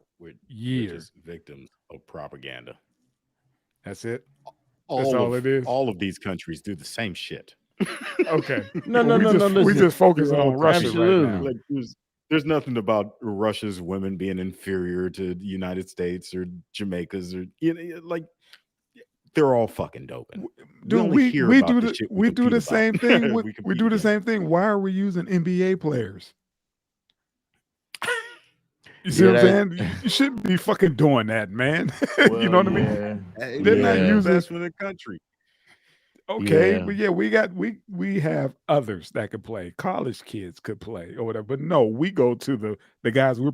We're just victims of propaganda. That's it. That's all it is. All of these countries do the same shit. Okay. No, Well, we listen. just focus You're all on Russia absolutely. right now. Like there's nothing about Russia's women being inferior to the United States or Jamaica's or like they're all fucking doping. Dude, we do the same thing. We do the same thing. Why are we using NBA players? You see what I'm saying? You shouldn't be fucking doing that, man. You know what I mean? They're not using best in the country. Okay, but yeah, we have others that could play. College kids could play or whatever. But no, we go to the guys we're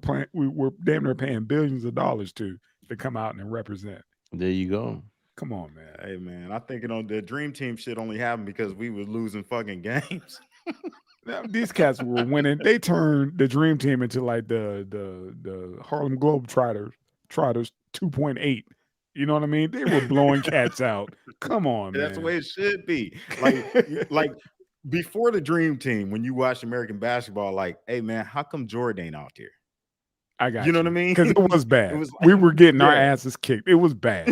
damn near paying billions of dollars to come out and represent. There you go. Come on, man. Hey man, I think the Dream Team shit only happened because we was losing fucking games. These cats were winning. They turned the Dream Team into like the Harlem Globetrotters 2.8. You know what I mean? They were blowing cats out. Come on, man. That's the way it should be. Like before the Dream Team, when you watch American basketball, like, hey man, how come Jordan ain't out there? I got you know what I mean? Because it was bad. It was we were getting our asses kicked. It was bad.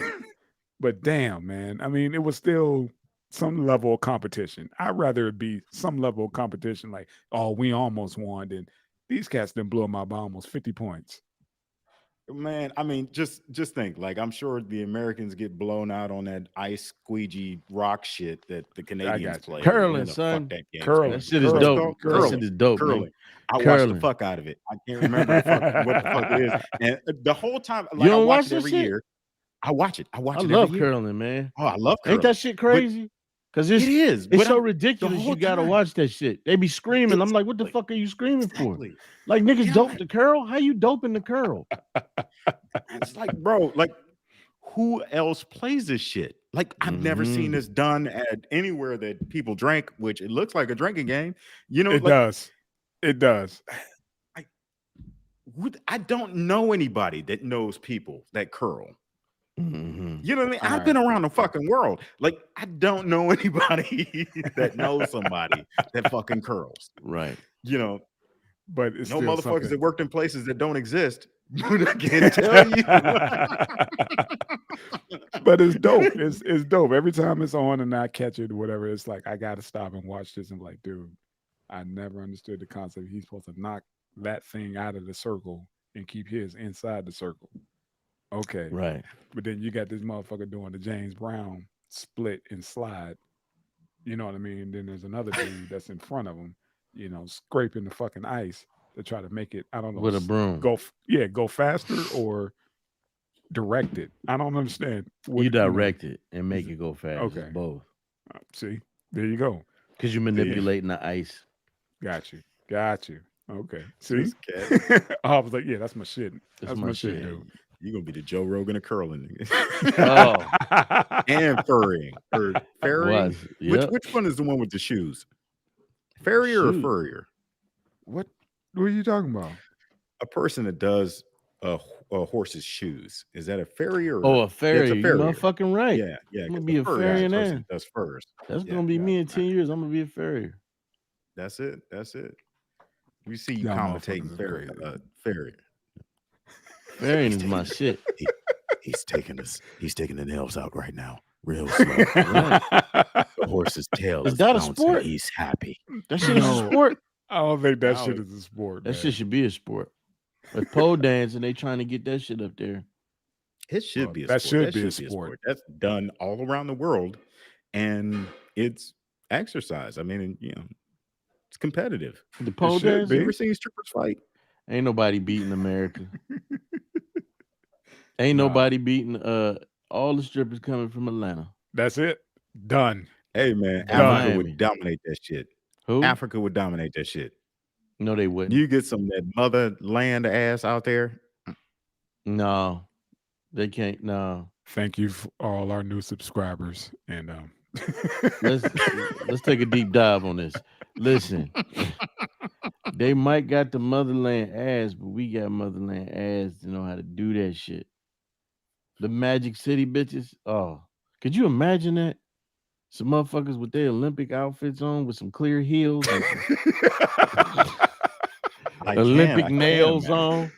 But damn, man. I mean, it was still some level of competition. I'd rather it be some level of competition like, oh, we almost won. Than these cats didn't blow them out by almost 50 points. Man, I mean, just think, like, I'm sure the Americans get blown out on that ice squeegee rock shit that the Canadians play. Curling, son. That game. Curling. That shit is dope. That shit is dope. Curling. I watched the fuck out of it. I can't remember what the fuck it is. And the whole time, like, I watch it every year. I watch it. I love curling, man. Oh, I love curling. Ain't that shit crazy? Because it is. It's so ridiculous. You gotta watch that shit. They be screaming. I'm like, what the fuck are you screaming for? Like niggas dope the curl? How you doping the curl? It's like, bro, like who else plays this shit? Like I've never seen this done at anywhere that people drink, which it looks like a drinking game. You know, it does. It does. I don't know anybody that knows people that curl. Mm-hmm. You know what I mean? I've been around the fucking world. Like, I don't know anybody that knows somebody that fucking curls. Right. You know, but it's no still motherfuckers something that worked in places that don't exist. I can't tell you. But it's dope. It's dope. Every time it's on and I catch it or whatever, it's like I gotta stop and watch this. And like, dude, I never understood the concept. He's supposed to knock that thing out of the circle and keep his inside the circle. Okay. Right. But then you got this motherfucker doing the James Brown split and slide. You know what I mean? And then there's another dude that's in front of him, you know, scraping the fucking ice to try to make it, I don't know. With a broom. Go faster or direct it. I don't understand. You direct it and make it go fast. Okay. It's both. See? There you go. Because you're manipulating the ice. Got you. Okay. See? I was like, yeah, that's my shit. That's my shit, dude. You're gonna be the Joe Rogan of curling. Oh. And furrying. Or ferrying. Yep. Which one is the one with the shoes? Farrier or furrier? What are you talking about? A person that does a horse's shoes. Is that a farrier? A farrier. It's a farrier. You're motherfucking right. Yeah. I'm gonna be a farrier now. That's furs. That's gonna be me in 10 years. I'm gonna be a farrier. That's it. We see you commentating farrier. Farrying is my shit. He's taking the nails out right now, real slow. Right. The horse's tail is that a bouncing. sport? He's happy. That shit is a sport. I don't think that shit is a sport. That shit should be a sport. With pole dancing, they trying to get that shit up there. It should be a that sport. Should be a sport. That's done all around the world, and it's exercise. I mean, you know, it's competitive. The pole dance. You ever seen strippers fight? Ain't nobody beating America. Ain't nobody beating all the strippers coming from Atlanta. That's it. Done. Hey man, Africa would dominate that shit. Who? Africa would dominate that shit. No, they wouldn't. You get some of that motherland ass out there. No, they can't. No. Thank you for all our new subscribers. And let's take a deep dive on this. Listen, they might got the motherland ass, but we got motherland ass to know how to do that shit. The Magic City bitches. Oh, could you imagine that? Some motherfuckers with their Olympic outfits on with some clear heels and Olympic nails on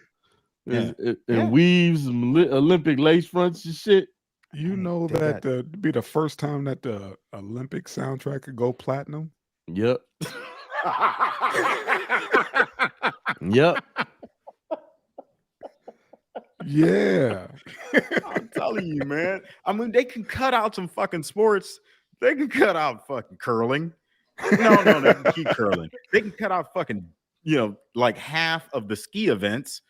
and weaves, some Olympic lace fronts and shit. You know They that got- be the first time that the Olympic soundtrack could go platinum. Yep. Yep. Yeah. I'm telling you, man. I mean, they can cut out some fucking sports. They can cut out fucking curling. No, they can keep curling. They can cut out fucking, like half of the ski events.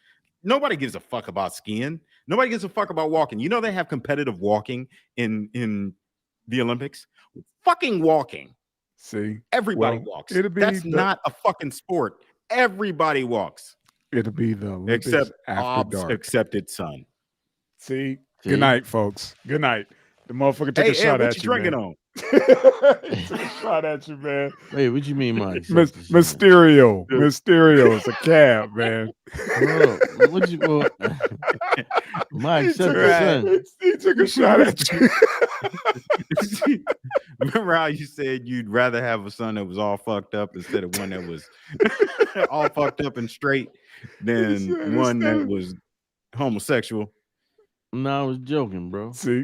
Nobody gives a fuck about skiing. Nobody gives a fuck about walking. You know they have competitive walking in the Olympics. Fucking walking. See, Everybody well, walks. it'll be That's not a fucking sport. Everybody walks. It'll be the Olympics after dark. Except its son. See? Good night, folks. Good night. The motherfucker took a shot what at you you, drinking man. on? He took a shot at you, man. Wait, what you mean, Mike? Mysterio. Mysterio's a cab, man. Bro, what you Mike said He took a shot at you. Remember how you said you'd rather have a son that was all fucked up instead of one that was all fucked up and straight than one that was homosexual? No, I was joking, bro. See?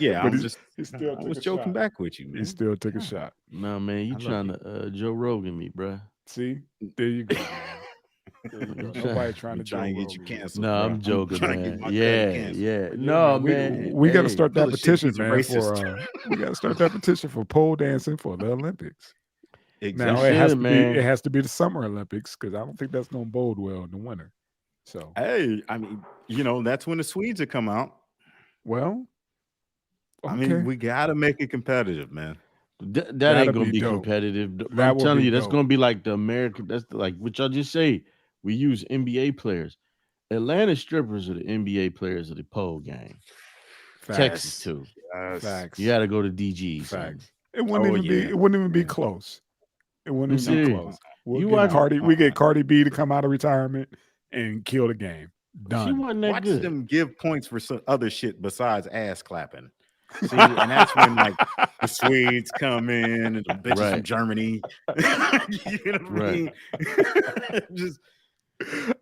Yeah, But I still was joking back with you, man. He still took a shot. No, man, you trying to Joe Rogan me, bro. See? There you go, man. Nobody trying to get you canceled. No, bro. I'm joking, man. Yeah. No, man. man. We got to start that petition, he's a man. racist. We got to start that petition for pole dancing for the Olympics. Exactly. Now it has to be the Summer Olympics because I don't think that's going to bode well in the winter. So hey, I mean, that's when the Swedes have come out. Well, I mean, we got to make it competitive, man. That ain't gonna be competitive. I'm telling you, that's gonna be like the American. That's like what y'all just say. We use NBA players. Atlanta strippers are the NBA players of the pole game. Facts. Texas too. Yes. Facts. You got to go to DGs. Facts. It wouldn't even be close. It wouldn't even be close. We get Cardi B to come out of retirement and kill the game. Done. She wasn't that Watch good. them give points for some other shit besides ass clapping. See, and that's when like the Swedes come in and the bitches from Germany. You know what I mean?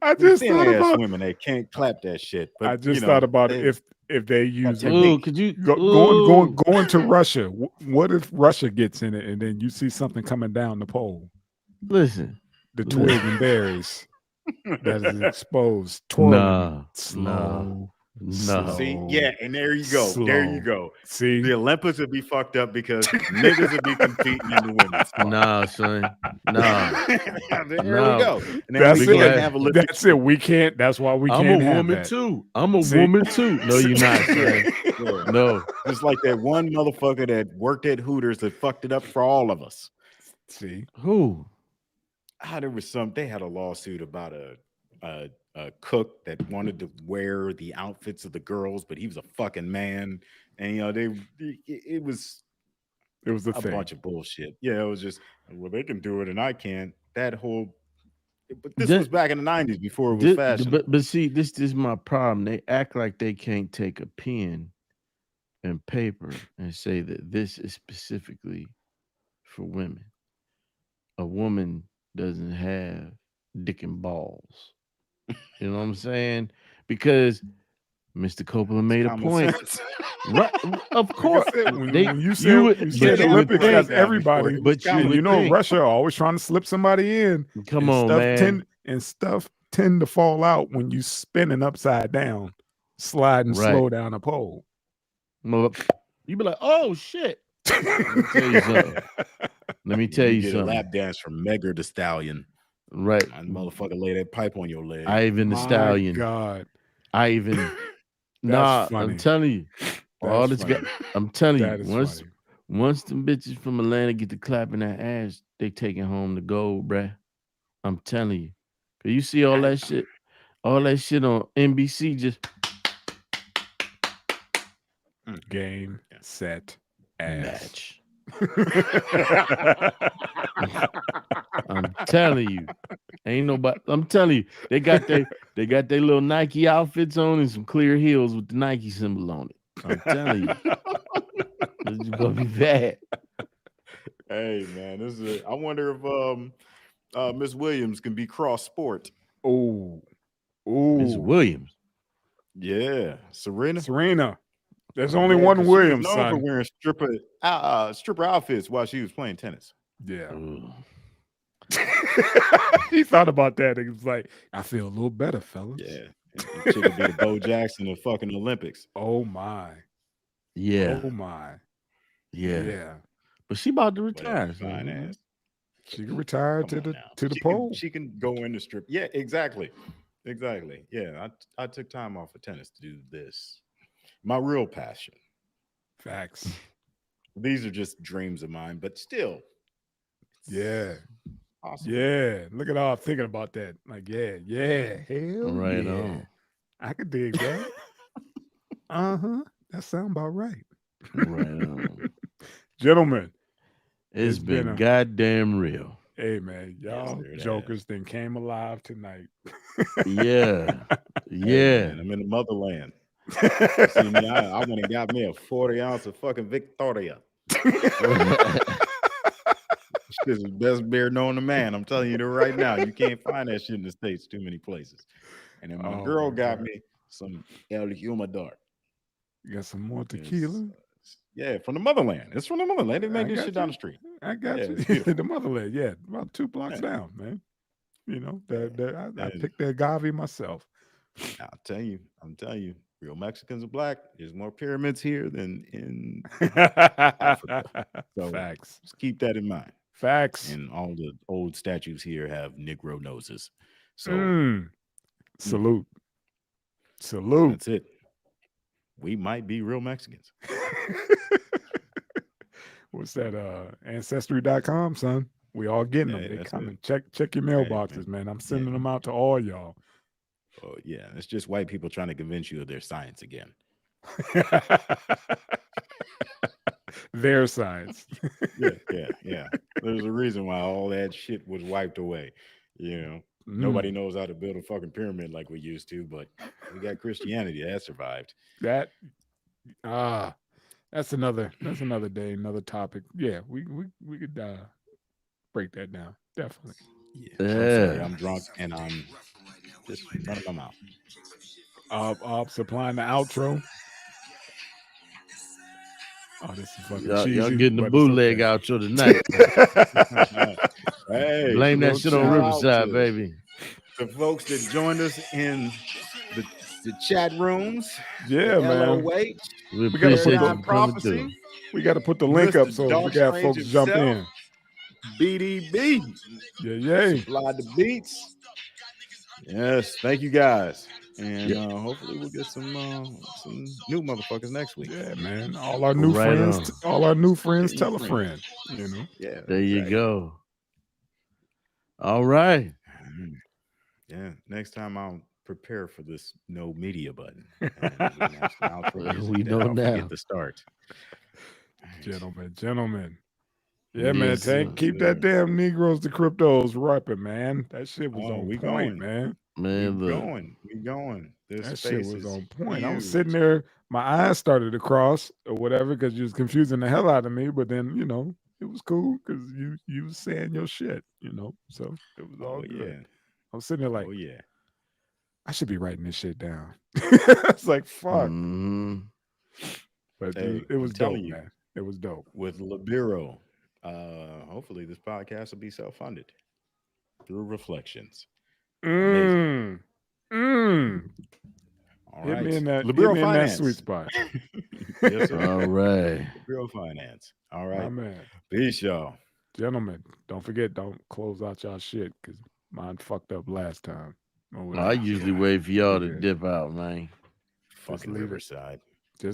I just thought about women. They can't clap that shit. But I just thought about it if they use could you going to Russia? What if Russia gets in it and then you see something coming down the pole? Listen, the twig and berries that is exposed, twirling, slow. No. See, yeah, and there you go. Slow. There you go. See, the Olympics would be fucked up because niggas would be competing in the women's sport. Nah, son. Nah. There we go. And that's it. That's it. We can't. That's why we can't. I'm a woman too. I'm a woman too. No, you're not, son. Yeah. No. Just like that one motherfucker that worked at Hooters that fucked it up for all of us. See who? There was they had a lawsuit about a cook that wanted to wear the outfits of the girls, but he was a fucking man, and it was a bunch of bullshit. Yeah, it was just, well, they can do it and I can't. But this was back in the 90s before it was fashion. But see, this is my problem. They act like they can't take a pen and paper and say that this is specifically for women. A woman doesn't have dick and balls. You know what I'm saying? Because Mr. Coppola made a point. Right? Of course. When you said Olympics has everybody, but Russia always trying to slip somebody in. Come on, man. Stuff tend to fall out when you spinning upside down, sliding slow down a pole. You be like, oh shit. Let me tell you something. A lap dance from Megger the Stallion. Right. And motherfucker lay that pipe on your leg. Ivan the Stallion. God. Ivan. Nah, funny. I'm telling you. All this I'm telling you, once them bitches from Atlanta get to clapping that ass, they taking home the gold, bruh. I'm telling you. Cause you see all that shit on NBC just game, set, ass. Match. I'm telling you, ain't nobody. I'm telling you, they got their little Nike outfits on and some clear heels with the Nike symbol on it. I'm telling you, this is gonna be bad. Hey man, I wonder if Miss Williams can be cross sport. Oh, Miss Williams. Yeah, Serena. Serena. There's only Yeah, one 'cause Williams, she was known for son. wearing stripper outfits while she was playing tennis. Yeah. Ugh. He thought about that. He was like, I feel a little better, fellas. Yeah, and chick could be the Bo Jackson of fucking Olympics. Oh my. Yeah, Oh my. yeah. Yeah. But she about to Whatever, retire. So, fine you know. ass. She can retire Come to on the now. to the She pole. she can go in the strip. Yeah, exactly. Yeah, I took time off of tennis to do this. My real passion. Facts. These are just dreams of mine, but still. Yeah. Awesome. Yeah. Look at all I'm thinking about that. Like, yeah. Hell Right yeah. on. I could dig that. Uh-huh. That sound about right. Right on. Gentlemen, It's It's been been a- goddamn real. hey man, y'all sir, it jokers then came alive tonight. Yeah. Hey, Yeah. man, I'm in the motherland. You see me? I went and got me a 40-ounce of fucking Victoria. This is the best beer known to man. I'm telling you that right now. You can't find that shit in the States too many places. And then my Oh, girl my got God. me some El Humidor. You got some more It's, tequila? yeah, from the motherland. It's from the motherland. They I make this got shit down you. the street. I got Yeah, you. it's beautiful. The motherland, yeah, about 2 blocks Yeah. down, man. You know, I And picked the agave myself. I'm telling you, real Mexicans are black. There's more pyramids here than in So Facts. just keep that in mind. Facts. And all the old statues here have Negro noses. So Salute. Salute. that's it. We might be real Mexicans. What's that? Ancestry.com, son. We all getting them. Yeah, They that's coming. it. Check your Right, mailboxes, man. I'm sending Yeah. them out to all y'all. Oh, yeah, it's just white people trying to convince you of their science again. Their science. Yeah. There's a reason why all that shit was wiped away. You know, nobody knows how to build a fucking pyramid like we used to, but we got Christianity that survived. That's another day, another topic. Yeah, we could break that down. Definitely. Yeah. I'm sorry, Yeah. I'm drunk and I'm just running my mouth. Supplying the outro. Oh, this is fucking Y'all cheesy. getting the but it's bootleg okay. outro tonight. Hey, Blame that little shit on shout out Riverside, to baby. the folks that joined us in the chat rooms. Yeah, man. LOH, We gotta appreciate you put Paradigm for coming Prophecy, through. We got to put the link Mr. up so we Dark got Strange folks jump himself. in. BDB Yeah. supplied the beats. Yes, thank you guys, and hopefully we'll get some new motherfuckers next week. Yeah, man. All our new Right friends, on. all our new friends Yeah, tell a friends. friend. You know. Yeah, There you exactly. go. All right. Yeah, next time I'll prepare for this no media button. And we can have some outro music We that know I'll forget now. to start. Gentlemen. Yeah, man. Yes, Tank, sir. keep that damn Negroes to cryptos repping, man. That shit was on we point, going. man. Man, We look. going. This That space shit was is on point. I was huge. sitting there, my eyes started to cross or whatever because you was confusing the hell out of me. But then, you know, it was cool because you was saying your shit, you know. So it was all good. Yeah. I was sitting there like, Oh yeah. I should be writing this shit down. It's like, fuck. Mhm. But Hey, it was I'm dope, telling you. man. It was dope. With Libero, hopefully this podcast will be self-funded through reflections. Mm. All Hit right. me in that, Libero hit me in that Finance. sweet spot. Yes, sir. All right. Libero Finance. All My right. man. Peace, y'all. Gentlemen, don't forget, don't close out y'all shit because mine fucked up last time. I usually wait for y'all to Yeah. dip out, man. Fucking leave it. Riverside.